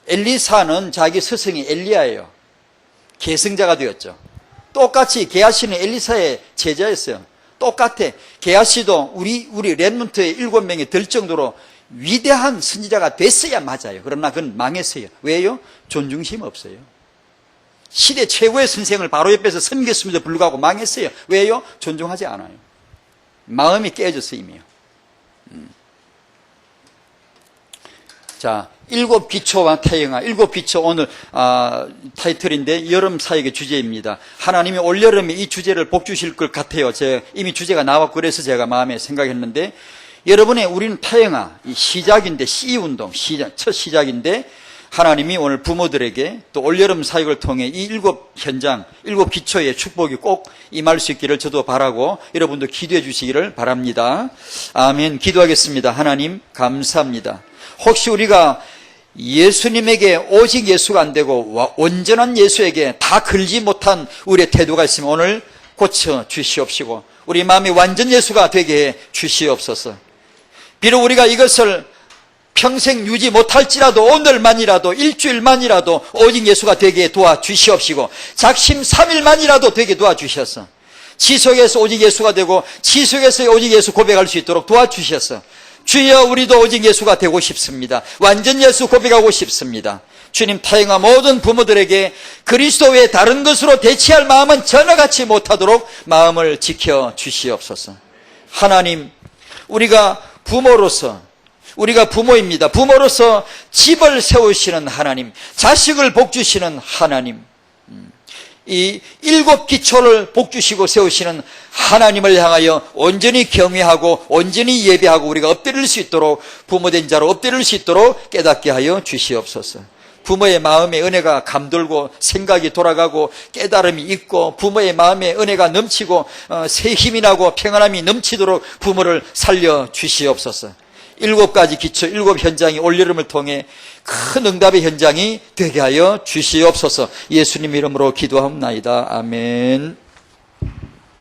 엘리사는 자기 스승이 엘리야예요. 계승자가 되었죠. 똑같이 게하시는 엘리사의 제자였어요. 똑같아. 게하시도 우리 렘넌트의 7명이 될 정도로 위대한 선지자가 됐어야 맞아요. 그러나 그건 망했어요. 왜요? 존중심 없어요. 시대 최고의 선생을 바로 옆에서 섬겼음에도 불구하고 망했어요. 왜요? 존중하지 않아요. 마음이 깨졌어요, 이미요. 자, 7기초와 태영아. 7기초 오늘 타이틀인데 여름 사역의 주제입니다. 하나님이 올여름에 이 주제를 복 주실 것 같아요. 제가 이미 주제가 나왔고 그래서 제가 마음에 생각했는데 여러분의 우리는 태영아, 이 시작인데 시운동, 첫 시작인데 하나님이 오늘 부모들에게 또 올여름 사역을 통해 이 7현장, 7기초의 축복이 꼭 임할 수 있기를 저도 바라고 여러분도 기도해 주시기를 바랍니다. 아멘. 기도하겠습니다. 하나님 감사합니다. 혹시 우리가 예수님에게 오직 예수가 안 되고 온전한 예수에게 다 걸지 못한 우리의 태도가 있으면 오늘 고쳐 주시옵시고 우리 마음이 완전 예수가 되게 해 주시옵소서. 비록 우리가 이것을 평생 유지 못할지라도 오늘만이라도 일주일만이라도 오직 예수가 되게 도와주시옵시고 작심 3일만이라도 되게 도와주셔서 지속해서 오직 예수가 되고 지속해서 오직 예수 고백할 수 있도록 도와주셔서 주여 우리도 오직 예수가 되고 싶습니다. 완전 예수 고백하고 싶습니다. 주님 타영아 모든 부모들에게 그리스도 외에 다른 것으로 대체할 마음은 전혀 갖지 못하도록 마음을 지켜 주시옵소서. 하나님 우리가 부모입니다. 부모로서 집을 세우시는 하나님, 자식을 복주시는 하나님, 이 7기초를 복주시고 세우시는 하나님을 향하여 온전히 경외하고 온전히 예배하고 우리가 엎드릴 수 있도록 부모된 자로 엎드릴 수 있도록 깨닫게 하여 주시옵소서. 부모의 마음에 은혜가 감돌고 생각이 돌아가고 깨달음이 있고 부모의 마음에 은혜가 넘치고 새 힘이 나고 평안함이 넘치도록 부모를 살려 주시옵소서. 7가지 기초, 7현장이 올여름을 통해 큰 응답의 현장이 되게 하여 주시옵소서. 예수님 이름으로 기도하옵나이다. 아멘.